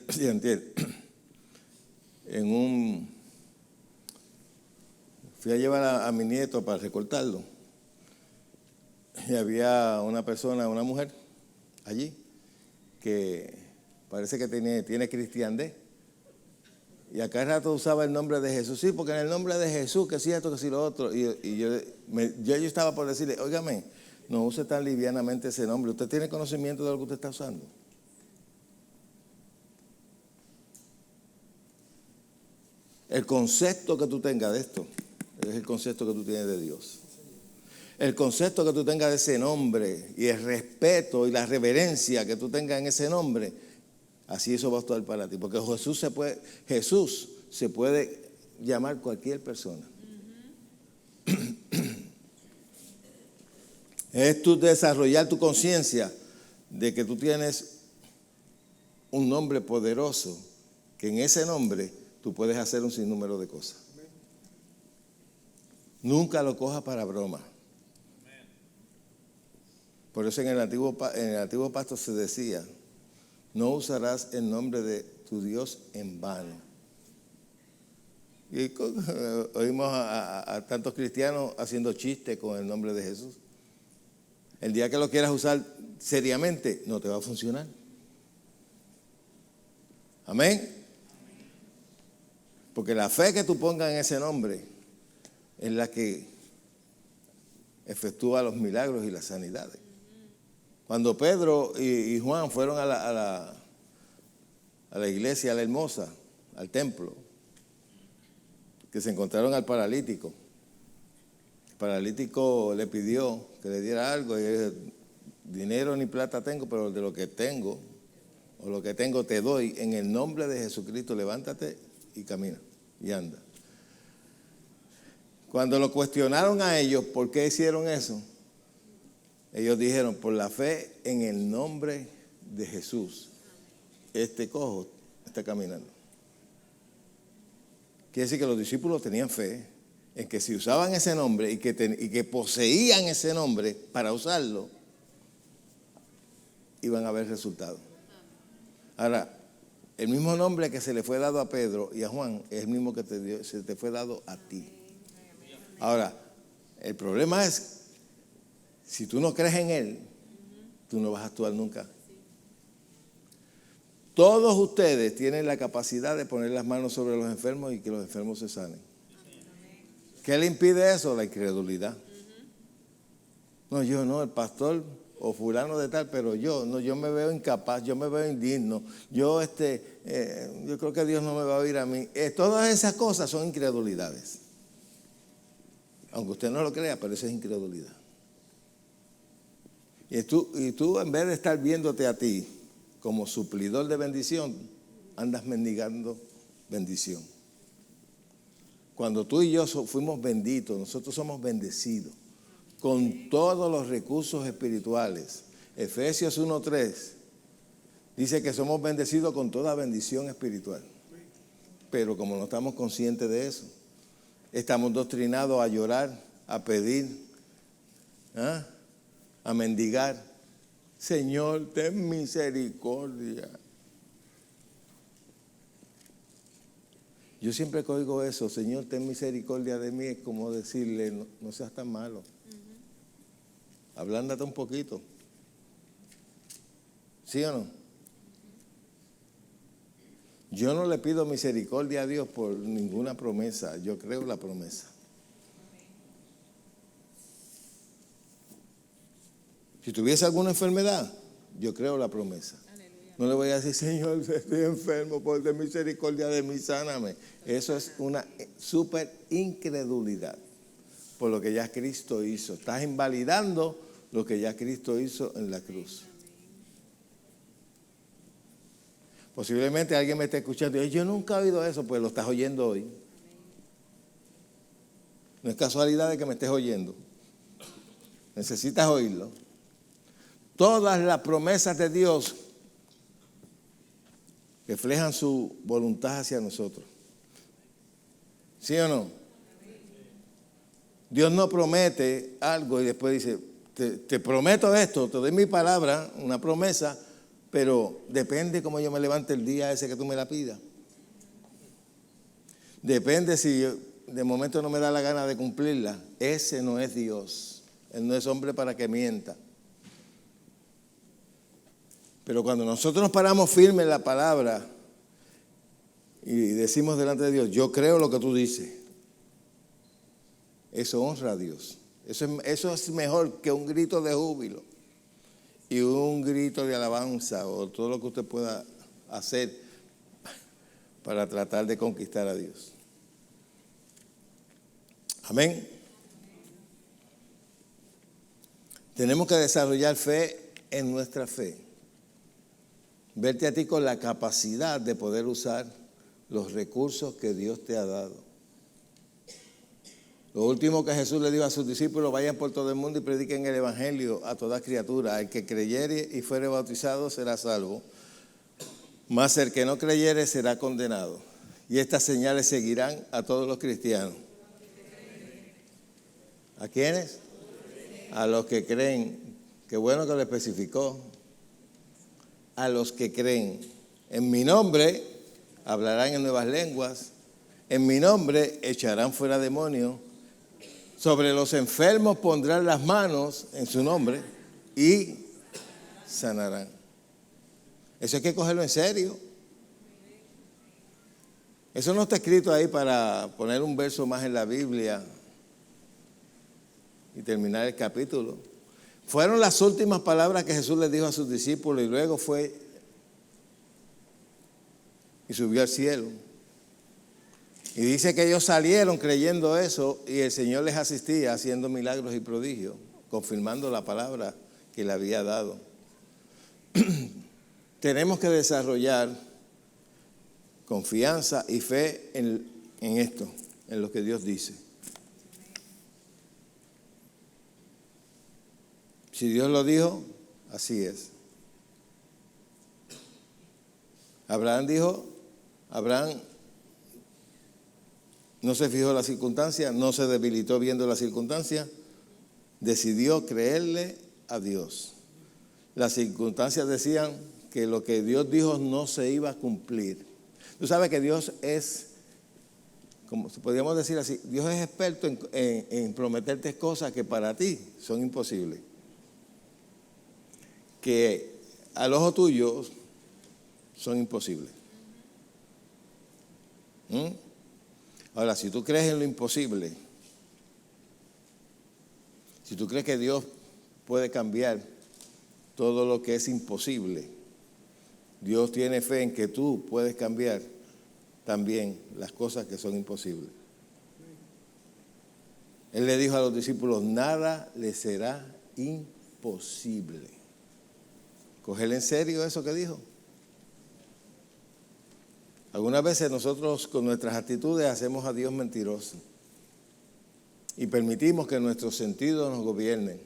fui a llevar a mi nieto para recortarlo. Y había una persona, una mujer, allí, que parece que tiene cristiandad. Y a cada rato usaba el nombre de Jesús. Sí, porque en el nombre de Jesús, que sí esto, que sí lo otro. Y yo estaba por decirle, óigame, no use tan livianamente ese nombre. ¿Usted tiene conocimiento de lo que usted está usando? El concepto que tú tengas de esto es el concepto que tú tienes de Dios. El concepto que tú tengas de ese nombre y el respeto y la reverencia que tú tengas en ese nombre, así eso va a actuar para ti. Porque Jesús se puede llamar cualquier persona. Es tu desarrollar tu conciencia de que tú tienes un nombre poderoso, que en ese nombre tú puedes hacer un sinnúmero de cosas. Nunca lo cojas para broma. Por eso en el antiguo pacto se decía, no usarás el nombre de tu Dios en vano. Y oímos a tantos cristianos haciendo chistes con el nombre de Jesús. El día que lo quieras usar seriamente, no te va a funcionar. Amén. Porque la fe que tú pongas en ese nombre es la que efectúa los milagros y las sanidades. Cuando Pedro y Juan fueron a la iglesia, a la Hermosa, al templo, que se encontraron al paralítico. El paralítico le pidió que le diera algo y él dijo, dinero ni plata tengo, pero de lo que tengo, o lo que tengo te doy, en el nombre de Jesucristo, levántate y camina y anda. Cuando lo cuestionaron a ellos por qué hicieron eso, ellos dijeron, por la fe en el nombre de Jesús, este cojo está caminando. Quiere decir que los discípulos tenían fe en que si usaban ese nombre y que poseían ese nombre para usarlo, iban a ver resultados. Ahora, el mismo nombre que se le fue dado a Pedro y a Juan es el mismo que se te fue dado a ti. Ahora, el problema es, si tú no crees en Él, tú no vas a actuar nunca. Todos ustedes tienen la capacidad de poner las manos sobre los enfermos y que los enfermos se sanen. ¿Qué le impide eso? La incredulidad. No, yo no, el pastor o fulano de tal, pero yo me veo incapaz, yo me veo indigno, yo creo que Dios no me va a oír a mí. Todas esas cosas son incredulidades. Aunque usted no lo crea, pero eso es incredulidad. Y tú en vez de estar viéndote a ti como suplidor de bendición, andas mendigando bendición. Cuando tú y yo fuimos benditos, nosotros somos bendecidos con todos los recursos espirituales. Efesios 1:3 dice que somos bendecidos con toda bendición espiritual. Pero como no estamos conscientes de eso, estamos doctrinados a llorar, a pedir, a mendigar. Señor, ten misericordia. Yo siempre que oigo eso, Señor, ten misericordia de mí, es como decirle, no seas tan malo. Ablándate un poquito. ¿Sí o no? Yo no le pido misericordia a Dios por ninguna promesa. Yo creo la promesa. Si tuviese alguna enfermedad, yo creo la promesa. No le voy a decir, Señor, estoy enfermo, por de misericordia de mí, sáname. Eso es una súper incredulidad por lo que ya Cristo hizo. Estás invalidando lo que ya Cristo hizo en la cruz. Posiblemente alguien me esté escuchando y yo nunca he oído eso, pues lo estás oyendo hoy. No es casualidad de que me estés oyendo. Necesitas oírlo. Todas las promesas de Dios reflejan su voluntad hacia nosotros. ¿Sí o no? Dios no promete algo y después dice, te prometo esto, te doy mi palabra, una promesa, pero depende cómo yo me levante el día ese que tú me la pidas. Depende si de momento no me da la gana de cumplirla. Ese no es Dios. Él no es hombre para que mienta. Pero cuando nosotros nos paramos firmes en la palabra y decimos delante de Dios, yo creo lo que tú dices, eso honra a Dios. Eso es mejor que un grito de júbilo y un grito de alabanza o todo lo que usted pueda hacer para tratar de conquistar a Dios. Amén. Tenemos que desarrollar fe en nuestra fe. Verte a ti con la capacidad de poder usar los recursos que Dios te ha dado. Lo último que Jesús le dijo a sus discípulos: vayan por todo el mundo y prediquen el evangelio a toda criatura. El que creyere y fuere bautizado será salvo, mas el que no creyere será condenado. Y estas señales seguirán a todos los cristianos. ¿A quiénes? A los que creen. Qué bueno que lo especificó. A los que creen. En mi nombre hablarán en nuevas lenguas. En mi nombre echarán fuera demonios. Sobre los enfermos pondrán las manos en su nombre y sanarán. Eso hay que cogerlo en serio. Eso no está escrito ahí para poner un verso más en la Biblia y terminar el capítulo. Fueron las últimas palabras que Jesús les dijo a sus discípulos, y luego fue y subió al cielo. Y dice que ellos salieron creyendo eso, y el Señor les asistía haciendo milagros y prodigios, confirmando la palabra que le había dado. Tenemos que desarrollar confianza y fe en esto, en lo que Dios dice. Si Dios lo dijo, así es. Abraham no se fijó en la circunstancia, no se debilitó viendo la circunstancia, decidió creerle a Dios. Las circunstancias decían que lo que Dios dijo no se iba a cumplir. Tú sabes que Dios es, como podríamos decir así, Dios es experto en prometerte cosas que para ti son imposibles. Que al ojo tuyo son imposibles. Ahora, si tú crees en lo imposible, si tú crees que Dios puede cambiar todo lo que es imposible, Dios tiene fe en que tú puedes cambiar también las cosas que son imposibles. Él le dijo a los discípulos: nada les será imposible. ¿Cogerle en serio eso que dijo? Algunas veces nosotros con nuestras actitudes hacemos a Dios mentiroso y permitimos que nuestros sentidos nos gobiernen.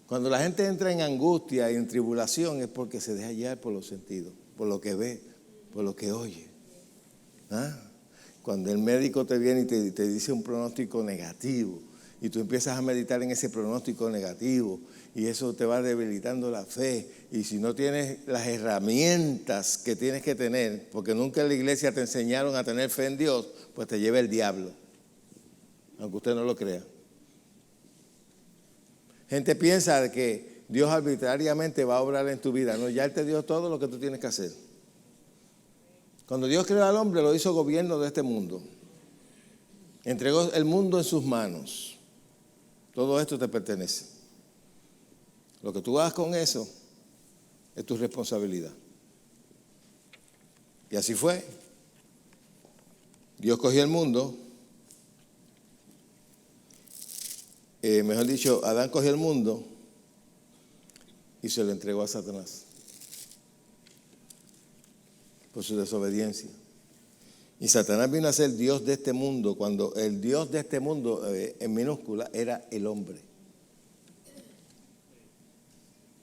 Cuando la gente entra en angustia y en tribulación es porque se deja llevar por los sentidos, por lo que ve, por lo que oye. Cuando el médico te viene y te dice un pronóstico negativo y tú empiezas a meditar en ese pronóstico negativo y eso te va debilitando la fe, y si no tienes las herramientas que tienes que tener, porque nunca en la iglesia te enseñaron a tener fe en Dios, pues te lleva el diablo, aunque usted no lo crea. Gente piensa que Dios arbitrariamente va a obrar en tu vida. No, ya Él te dio todo lo que tú tienes que hacer. Cuando Dios creó al hombre, lo hizo gobierno de este mundo. Entregó el mundo en sus manos. Todo esto te pertenece. Lo que tú hagas con eso es tu responsabilidad. Y así fue. Dios cogió el mundo. Mejor dicho, Adán cogió el mundo y se lo entregó a Satanás por su desobediencia. Y Satanás vino a ser Dios de este mundo, cuando el Dios de este mundo, en minúscula, era el hombre.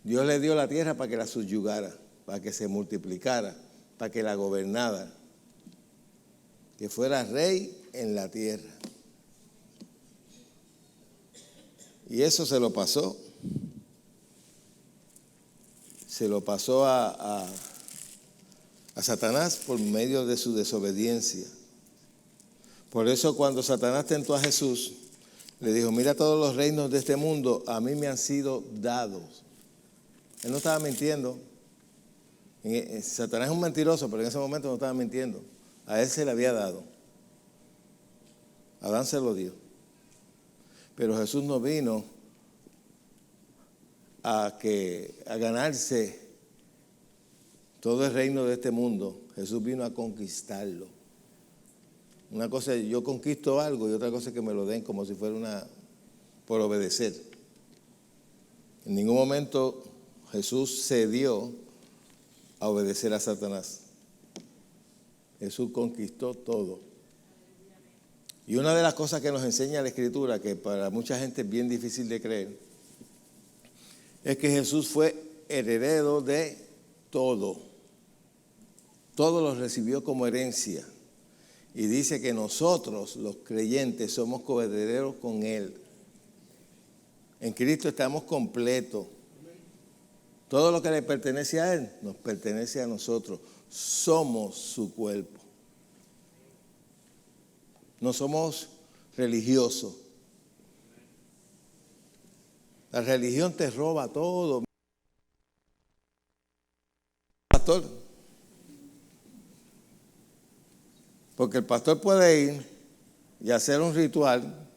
Dios le dio la tierra para que la subyugara, para que se multiplicara, para que la gobernara, que fuera rey en la tierra. Y eso se lo pasó a Satanás por medio de su desobediencia. Por eso cuando Satanás tentó a Jesús, le dijo: mira, todos los reinos de este mundo a mí me han sido dados. Él no estaba mintiendo. Satanás es un mentiroso, pero en ese momento no estaba mintiendo. A él se le había dado. Adán se lo dio. Pero Jesús no vino a ganarse todo el reino de este mundo. Jesús vino a conquistarlo. Una cosa es yo conquisto algo y otra cosa es que me lo den como si fuera por obedecer. En ningún momento Jesús cedió a obedecer a Satanás. Jesús conquistó todo. Y una de las cosas que nos enseña la Escritura, que para mucha gente es bien difícil de creer, es que Jesús fue heredero de todo. Todo lo recibió como herencia. Y dice que nosotros, los creyentes, somos coherederos con Él. En Cristo estamos completos. Todo lo que le pertenece a Él, nos pertenece a nosotros. Somos su cuerpo. No somos religiosos. La religión te roba todo. Pastor. Porque el pastor puede ir y hacer un ritual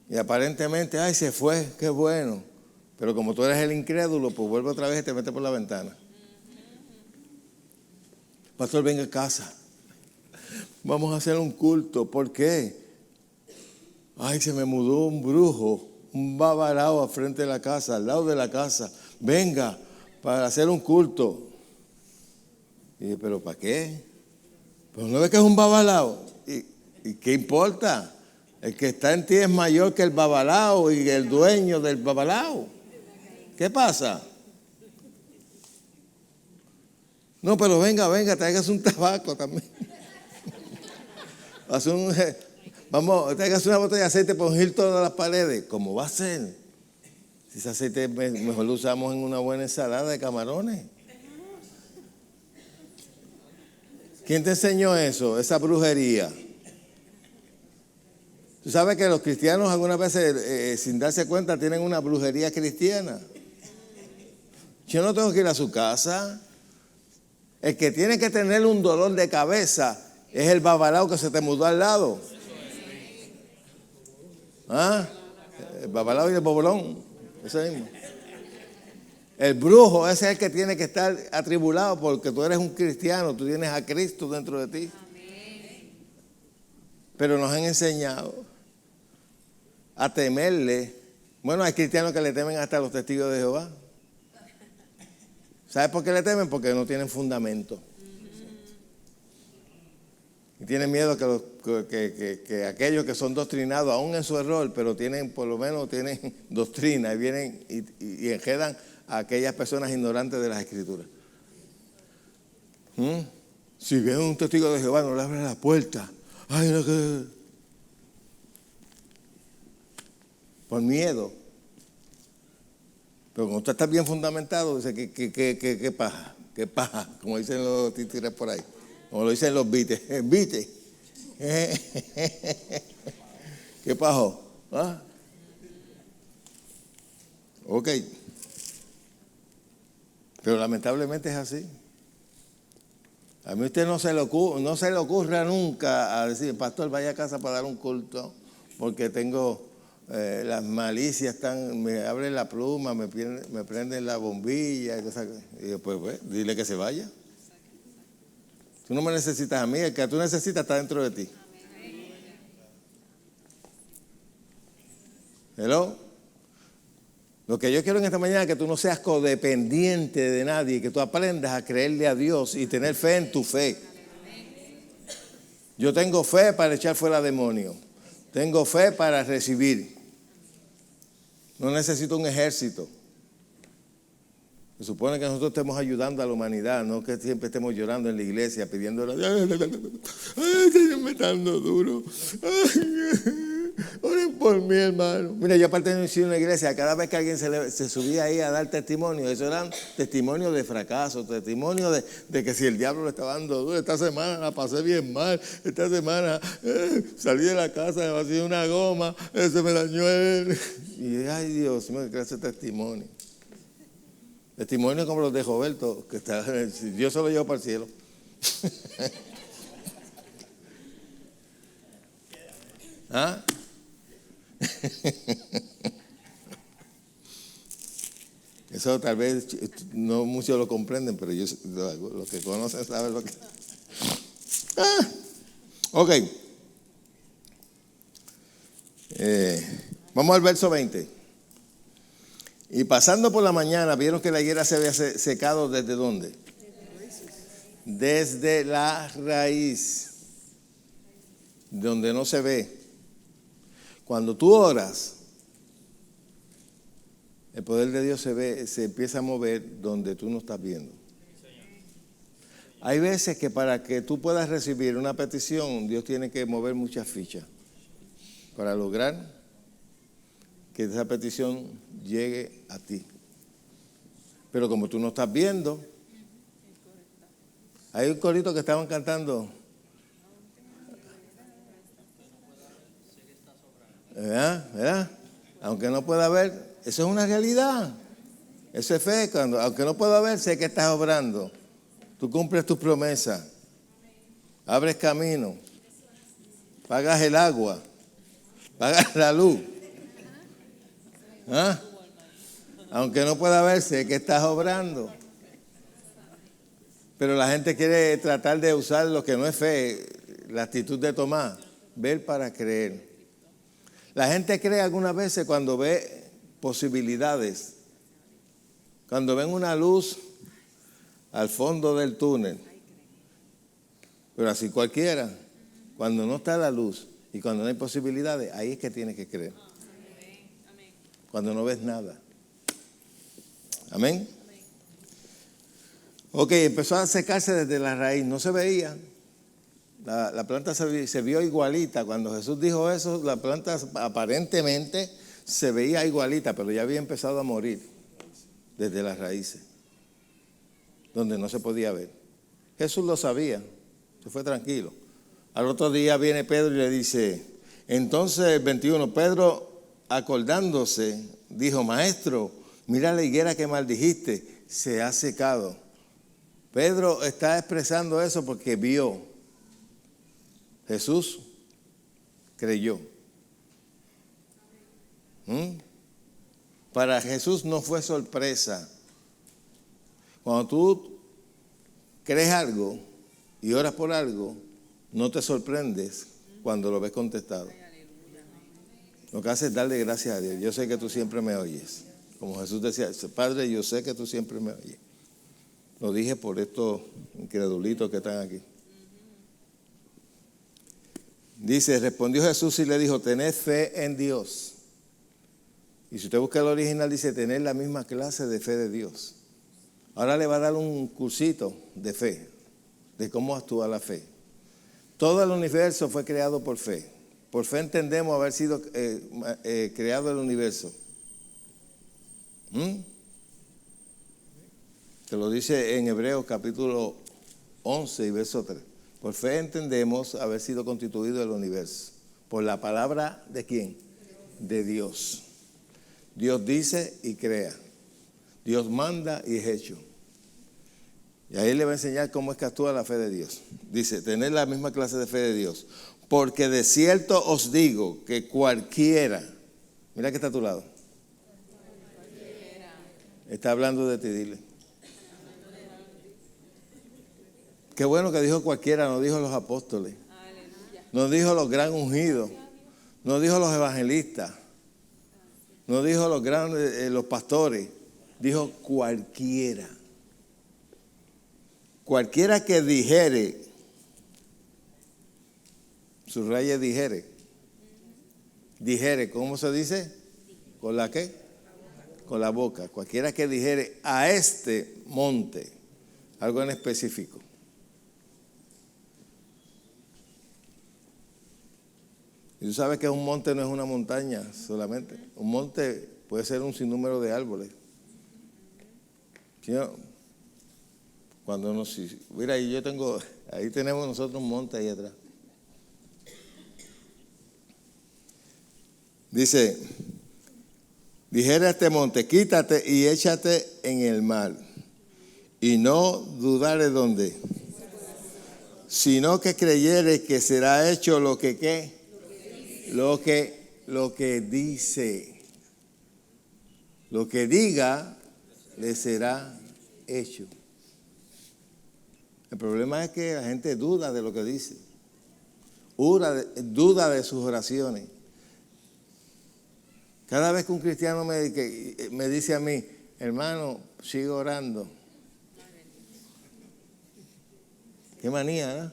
y aparentemente, ay, se fue, qué bueno. Pero como tú eres el incrédulo, pues vuelve otra vez y te mete por la ventana. Pastor, venga a casa. Vamos a hacer un culto. ¿Por qué? Ay, se me mudó un brujo, un babalao al frente de la casa, al lado de la casa. Venga, para hacer un culto. Y dije, ¿pero para qué? Pero no ves que es un babalao. ¿Y qué importa? El que está en ti es mayor que el babalao y el dueño del babalao. ¿Qué pasa? No, pero venga, tráigase un tabaco también. Vamos, tráigase una botella de aceite para ungir todas las paredes. ¿Cómo va a ser? Si ese aceite mejor lo usamos en una buena ensalada de camarones. ¿Quién te enseñó eso? Esa brujería. Tú sabes que los cristianos algunas veces, sin darse cuenta, tienen una brujería cristiana. Yo no tengo que ir a su casa. El que tiene que tener un dolor de cabeza es el babalao que se te mudó al lado. ¿Ah? El babalao y el bobolón. Eso mismo. El brujo ese es el que tiene que estar atribulado porque tú eres un cristiano, tú tienes a Cristo dentro de ti. Pero nos han enseñado a temerle. Bueno, hay cristianos que le temen hasta a los testigos de Jehová. ¿Sabes por qué le temen? Porque no tienen fundamento. Y tienen miedo que aquellos que son doctrinados, aún en su error, pero tienen, por lo menos tienen doctrina, y vienen y enredan a aquellas personas ignorantes de las Escrituras. Si ven un testigo de Jehová, no le abran la puerta. Ay, no, que... Por miedo. Pero cuando usted está bien fundamentado, dice que paja, que paja, como dicen los títeres por ahí, como lo dicen los bites, vite. ¿Qué pajo? ¿Ah? Ok. Pero lamentablemente es así. A mí usted no se le ocurra nunca a decir, pastor, vaya a casa para dar un culto, porque tengo las malicias, me abren la pluma, me prenden la bombilla. Y yo, pues, dile que se vaya. Tú no me necesitas a mí, el que tú necesitas está dentro de ti. Hello. Lo que yo quiero en esta mañana es que tú no seas codependiente de nadie, que tú aprendas a creerle a Dios y tener fe en tu fe. Yo tengo fe para echar fuera demonios. Tengo fe para recibir. No necesito un ejército. Se supone que nosotros estemos ayudando a la humanidad, no que siempre estemos llorando en la iglesia, pidiéndole, ay, Señor, me está dando duro. Oren por mí, hermano. Mira, yo pertenecí a una iglesia, cada vez que alguien se subía ahí a dar testimonio, eso eran testimonios de fracaso, testimonios de que si el diablo le estaba dando duro, esta semana la pasé bien mal, esta semana salí de la casa, me vacié una goma, se me dañó el... Y ay, Dios mío, qué clase de testimonio. Testimonio como los de Roberto, que está, Dios se lo llevó para el cielo. ¿Ah? Eso tal vez no muchos lo comprenden, pero los que conocen saben lo que... Ok. Vamos al verso 20. Y pasando por la mañana, vieron que la higuera se había secado ¿desde dónde? Desde la raíz. donde no se ve. Cuando tú oras, el poder de Dios se empieza a mover donde tú no estás viendo. Hay veces que para que tú puedas recibir una petición, Dios tiene que mover muchas fichas para lograr que esa petición llegue a ti. Pero como tú no estás viendo, hay un corito que estaban cantando. ¿Verdad? Aunque no pueda ver, eso es una realidad. Eso es fe. Aunque no pueda ver, sé que estás obrando. Tú cumples tus promesas. Abres camino. Pagas el agua. Pagas la luz. Aunque no pueda ver, sé que estás obrando. Pero la gente quiere tratar de usar lo que no es fe, la actitud de Tomás, ver para creer. La gente cree algunas veces cuando ve posibilidades, cuando ven una luz al fondo del túnel. Pero así cualquiera, cuando no está la luz y cuando no hay posibilidades, ahí es que tienes que creer. Cuando no ves nada. Amén. Ok, empezó a secarse desde la raíz, no se veía. La planta se vio igualita. Cuando Jesús dijo eso, la planta aparentemente se veía igualita, pero ya había empezado a morir desde las raíces, donde no se podía ver. Jesús lo sabía, se fue tranquilo. Al otro día viene Pedro y le dice, entonces 21, Pedro acordándose, dijo, maestro, mira la higuera que maldijiste, se ha secado. Pedro está expresando eso porque vio. Jesús creyó. Para Jesús no fue sorpresa. Cuando tú crees algo y oras por algo, no te sorprendes cuando lo ves contestado. Lo que haces es darle gracias a Dios. Yo sé que tú siempre me oyes. Como Jesús decía, Padre, yo sé que tú siempre me oyes. Lo dije por estos incredulitos que están aquí. Dice, respondió Jesús y le dijo, tened fe en Dios. Y si usted busca el original, dice, tener la misma clase de fe de Dios. Ahora le va a dar un cursito de fe, de cómo actúa la fe. Todo el universo fue creado por fe. Por fe entendemos haber sido creado el universo. Te lo dice en Hebreos capítulo 11 y verso 3. Por fe entendemos haber sido constituido el universo. Por la palabra ¿de quién? De Dios. Dios dice y crea. Dios manda y es hecho. Y ahí le va a enseñar cómo es que actúa la fe de Dios. Dice, tener la misma clase de fe de Dios. Porque de cierto os digo que cualquiera, mira que está a tu lado. Está hablando de ti, dile. Qué bueno que dijo cualquiera, no dijo los apóstoles. No dijo los gran ungidos. No dijo los evangelistas. No dijo los grandes, los pastores. Dijo cualquiera. Cualquiera que dijere, subraya dijere. Dijere, ¿cómo se dice? ¿Con la qué? Con la boca. Cualquiera que dijere a este monte, algo en específico. Y tú sabes que un monte no es una montaña solamente. Un monte puede ser un sinnúmero de árboles. ¿Sí, no? Cuando nos, mira, ahí tenemos nosotros un monte ahí atrás. Dice, dijera a este monte, quítate y échate en el mar. Y no dudare dónde. Sino que creyere que será hecho lo que ¿qué? Lo que dice. Lo que diga le será hecho. El problema es que la gente duda de lo que dice. Duda de sus oraciones. Cada vez que un cristiano me dice a mí, hermano, sigo orando. Qué manía, ¿no?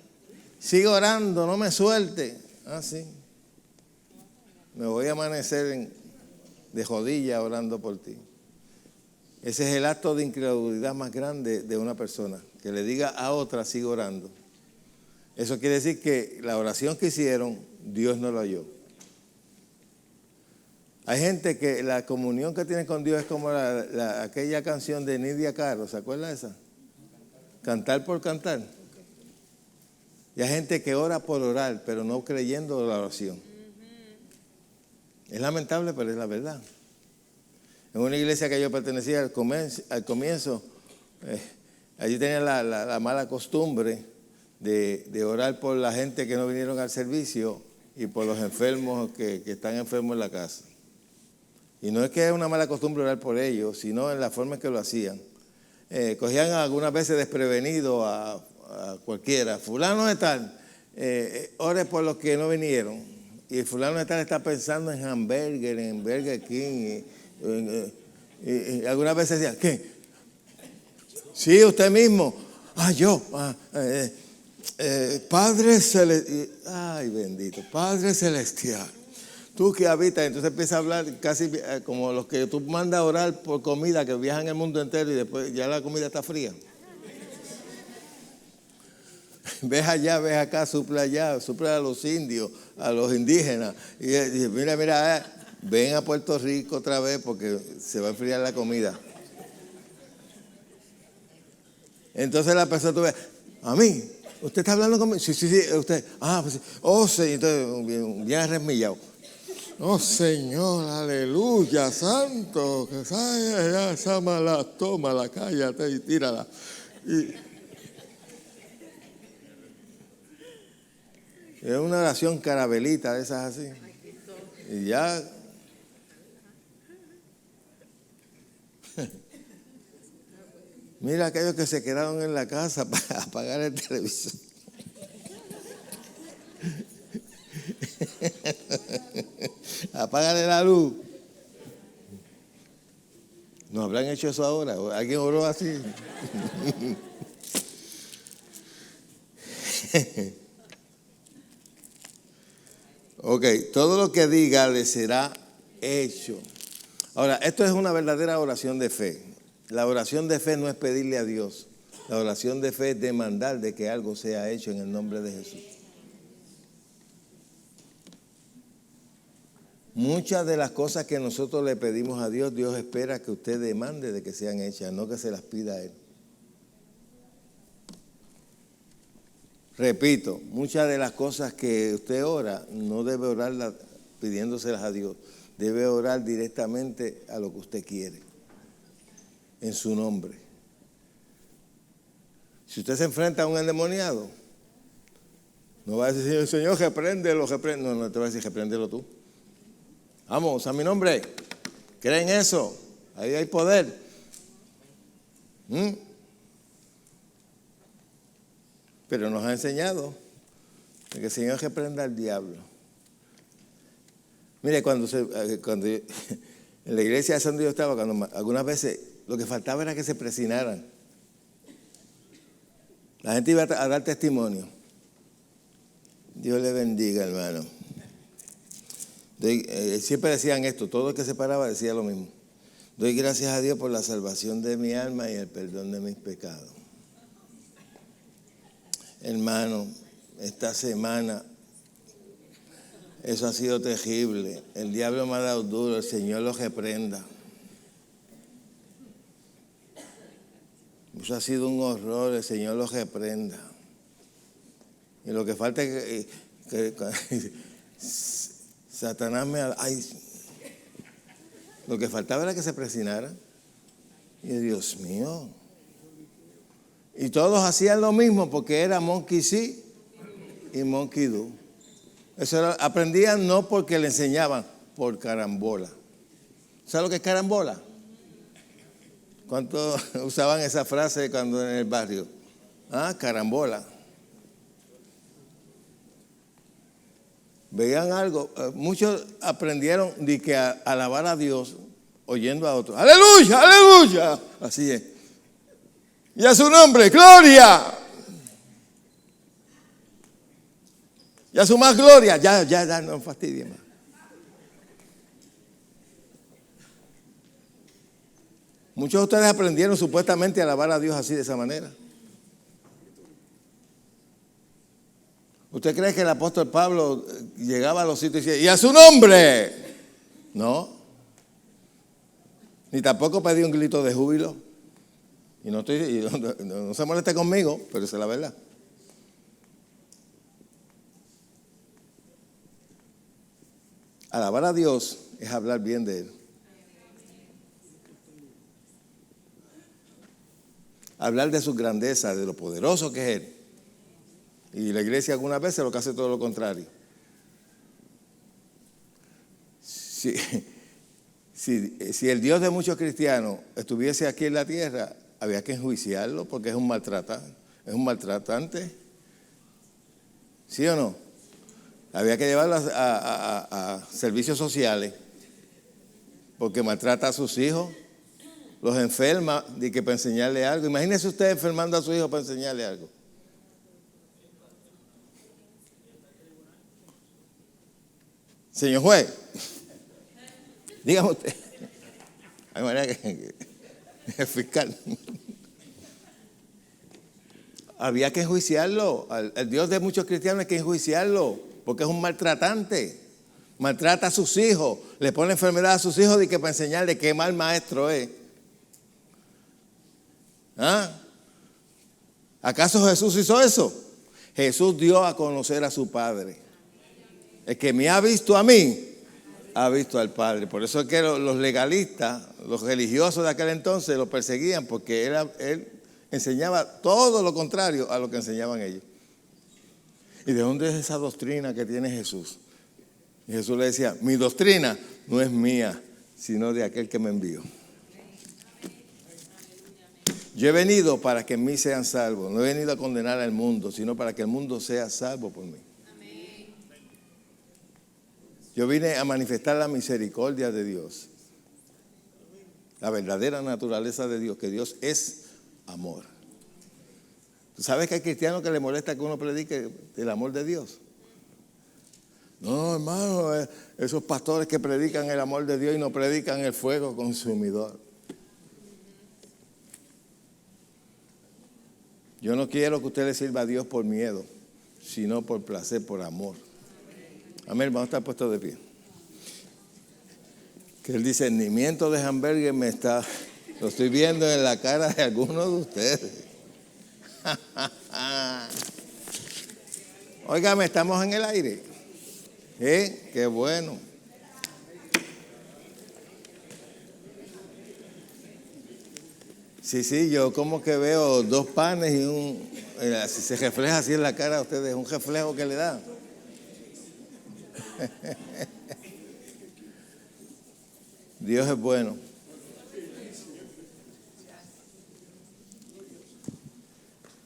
Sigo orando, no me suelte. Ah, sí. Me voy a amanecer de rodillas orando por ti. Ese es el acto de incredulidad más grande de una persona, que le diga a otra, sigue orando. Eso quiere decir que la oración que hicieron, Dios no la oyó. Hay gente que la comunión que tiene con Dios es como aquella canción de Nidia Caro, ¿se acuerda de esa? Cantar por cantar. Y hay gente que ora por orar, pero no creyendo la oración. Es lamentable, pero es la verdad. En una iglesia que yo pertenecía al comienzo, allí tenía la mala costumbre de orar por la gente que no vinieron al servicio y por los enfermos que están enfermos en la casa. Y no es que es una mala costumbre orar por ellos, sino en la forma en que lo hacían. Cogían algunas veces desprevenido a cualquiera. Fulano de tal, ore por los que no vinieron. Y el fulano de tal está pensando en hamburger, en Burger King. Y algunas veces decían, ¿qué? Sí, usted mismo. Yo. Padre Celestial. Ay, bendito. Padre Celestial. Tú que habitas, entonces empieza a hablar casi como los que tú mandas a orar por comida, que viajan el mundo entero y después ya la comida está fría. Ves allá, ves acá, suple allá, suple a los indios, a los indígenas. Y mira, ven a Puerto Rico otra vez porque se va a enfriar la comida. Entonces la persona, tú ves, a mí, ¿usted está hablando conmigo? Sí, usted. Pues sí. Oh, sí, entonces bien arremillado. Oh, Señor, aleluya, santo, que esa mala, tómala, cállate y tírala. Es una oración carabelita de esas así. Y ya. Mira aquellos que se quedaron en la casa para apagar el televisor. Apágale la luz. ¿No habrán hecho eso ahora? ¿Alguien oró así? Ok, todo lo que diga le será hecho. Ahora, esto es una verdadera oración de fe. La oración de fe no es pedirle a Dios. La oración de fe es demandar de que algo sea hecho en el nombre de Jesús. Muchas de las cosas que nosotros le pedimos a Dios, Dios espera que usted demande de que sean hechas, no que se las pida a Él. Repito, muchas de las cosas que usted ora, no debe orarlas pidiéndoselas a Dios. Debe orar directamente a lo que usted quiere, en su nombre. Si usted se enfrenta a un endemoniado, no va a decir, Señor, repréndelo. No te va a decir, repréndelo tú. Vamos, a mi nombre. ¿Creen eso? Ahí hay poder. Pero nos ha enseñado que el Señor reprenda al diablo. Mire, cuando en la iglesia de donde yo estaba, cuando algunas veces lo que faltaba era que se presinaran. La gente iba a dar testimonio. Dios le bendiga, hermano. Siempre decían esto, todo el que se paraba decía lo mismo. Doy gracias a Dios por la salvación de mi alma y el perdón de mis pecados. Hermano, esta semana eso ha sido terrible. El diablo me ha dado duro, el Señor lo reprenda. Eso ha sido un horror, el Señor lo reprenda. Y lo que falta es que Satanás lo que faltaba era que se presinara. Y Dios mío. Y todos hacían lo mismo porque era monkey see y monkey do. Eso era, aprendían no porque le enseñaban, por carambola. ¿Sabes lo que es carambola? ¿Cuántos usaban esa frase cuando en el barrio? Carambola. Veían algo, muchos aprendieron de que a alabar a Dios oyendo a otros. ¡Aleluya, aleluya! Así es. Y a su nombre, ¡gloria! Ya su más gloria. Ya, no fastidie más. Muchos de ustedes aprendieron supuestamente a alabar a Dios así, de esa manera. ¿Usted cree que el apóstol Pablo llegaba a los sitios y decía, ¡y a su nombre! No. Ni tampoco pedía un grito de júbilo. Y no se moleste conmigo, pero esa es la verdad. Alabar a Dios es hablar bien de Él. Hablar de su grandeza, de lo poderoso que es Él. Y la iglesia algunas veces lo que hace todo lo contrario. Si el Dios de muchos cristianos estuviese aquí en la tierra, había que enjuiciarlo porque es un maltratante. ¿Sí o no? Había que llevarlo a servicios sociales porque maltrata a sus hijos, los enferma de que para enseñarle algo. Imagínese usted enfermando a su hijo para enseñarle algo. Señor juez, dígame usted. Hay manera que el fiscal. Había que enjuiciarlo. Al Dios de muchos cristianos hay que enjuiciarlo, porque es un maltratante. Maltrata a sus hijos, le pone enfermedad a sus hijos de que para enseñarle qué mal maestro es. ¿Ah? ¿Acaso Jesús hizo eso? Jesús dio a conocer a su Padre. El que me ha visto a mí, ha visto al Padre. Por eso es que los legalistas, los religiosos de aquel entonces, lo perseguían, porque él enseñaba todo lo contrario a lo que enseñaban ellos. ¿Y de dónde es esa doctrina que tiene Jesús? Y Jesús le decía, mi doctrina no es mía, sino de aquel que me envió. Yo he venido para que en mí sean salvos. No he venido a condenar al mundo, sino para que el mundo sea salvo por mí. Yo vine a manifestar la misericordia de Dios, la verdadera naturaleza de Dios, que Dios es amor. ¿Tú sabes que hay cristianos que les molesta que uno predique el amor de Dios? No, hermano, esos pastores que predican el amor de Dios y no predican el fuego consumidor. Yo no quiero que usted le sirva a Dios por miedo, sino por placer, por amor. Amén, vamos a estar puestos de pie. Que el discernimiento de Hamburger lo estoy viendo en la cara de algunos de ustedes. Óigame, estamos en el aire. Qué bueno. Sí, yo como que veo dos panes y así se refleja así en la cara de ustedes, un reflejo que le da. Dios es bueno.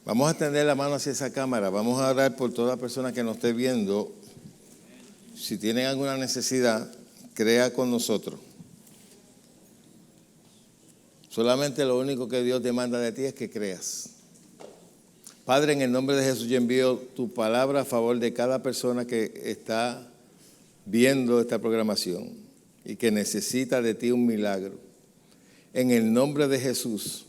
Vamos a extender la mano hacia esa cámara. Vamos a orar por toda persona que nos esté viendo. Si tienen alguna necesidad, crea con nosotros. Solamente lo único que Dios demanda de ti es que creas. Padre, en el nombre de Jesús yo envío tu palabra a favor de cada persona que está viendo esta programación y que necesita de ti un milagro. En el nombre de Jesús,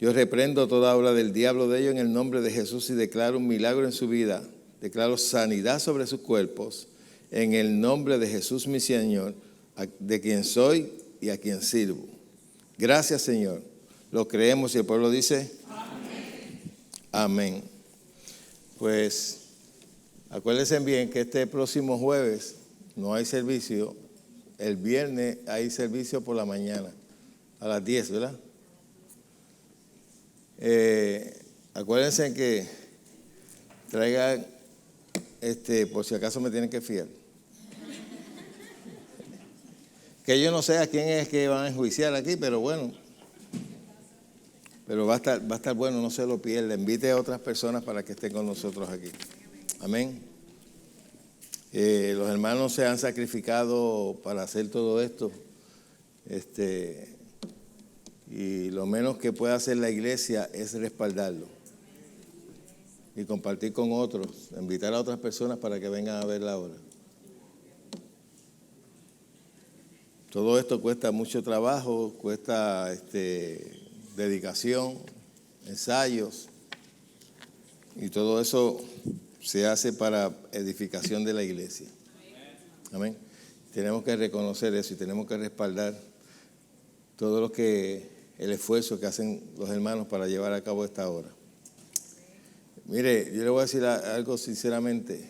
yo reprendo toda obra del diablo de ellos en el nombre de Jesús y declaro un milagro en su vida. Declaro sanidad sobre sus cuerpos en el nombre de Jesús, mi Señor, de quien soy y a quien sirvo. Gracias, Señor. Lo creemos y el pueblo dice amén. Amén. Pues acuérdense bien que este próximo jueves no hay servicio. El viernes hay servicio por la mañana a las 10, ¿verdad? Acuérdense que traigan, por si acaso me tienen que fiar. Que yo no sé a quién es que van a enjuiciar aquí, pero bueno. Pero va a estar bueno, no se lo pierda. Invite a otras personas para que estén con nosotros aquí. Amén. Los hermanos se han sacrificado para hacer todo esto. Y lo menos que puede hacer la iglesia es respaldarlo. y compartir con otros, invitar a otras personas para que vengan a ver la obra. Todo esto cuesta mucho trabajo, cuesta dedicación, ensayos, y todo eso se hace para edificación de la iglesia. Amén. Tenemos que reconocer eso y tenemos que respaldar todo el esfuerzo que hacen los hermanos para llevar a cabo esta obra. Mire, yo le voy a decir algo sinceramente.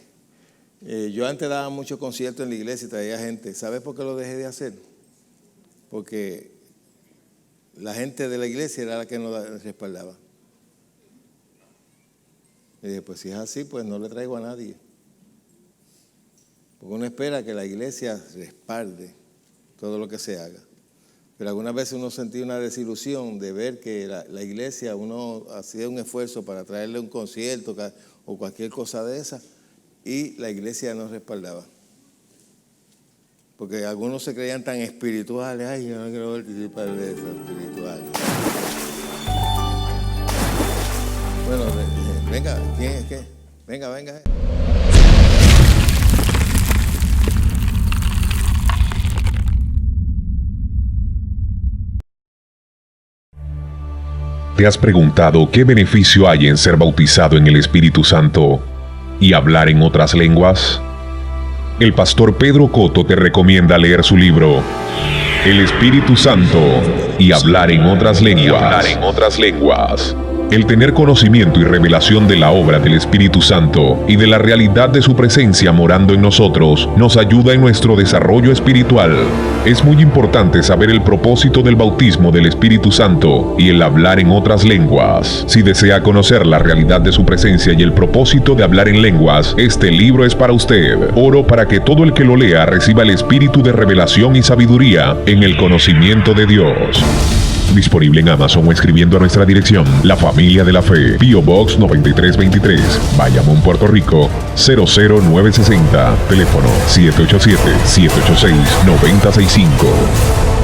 Yo antes daba muchos conciertos en la iglesia y traía gente. ¿Sabes por qué lo dejé de hacer? Porque la gente de la iglesia era la que nos respaldaba. Y dije, pues si es así, pues no le traigo a nadie. Porque uno espera que la iglesia respalde todo lo que se haga. Pero algunas veces uno sentía una desilusión de ver que la iglesia, uno hacía un esfuerzo para traerle un concierto o cualquier cosa de esa, y la iglesia no respaldaba. Porque algunos se creían tan espirituales. Ay, yo no quiero participar de eso, espiritual. Bueno, venga, ¿quién es qué? Venga. ¿Te has preguntado qué beneficio hay en ser bautizado en el Espíritu Santo y hablar en otras lenguas? El pastor Pedro Cotto te recomienda leer su libro El Espíritu Santo y hablar en otras lenguas. El tener conocimiento y revelación de la obra del Espíritu Santo y de la realidad de su presencia morando en nosotros nos ayuda en nuestro desarrollo espiritual. Es muy importante saber el propósito del bautismo del Espíritu Santo y el hablar en otras lenguas. Si desea conocer la realidad de su presencia y el propósito de hablar en lenguas, este libro es para usted. Oro para que todo el que lo lea reciba el espíritu de revelación y sabiduría en el conocimiento de Dios. Disponible en Amazon o escribiendo a nuestra dirección, La Familia de la Fe, P.O. Box 9323, Bayamón, Puerto Rico, 00960, teléfono 787-786-9065.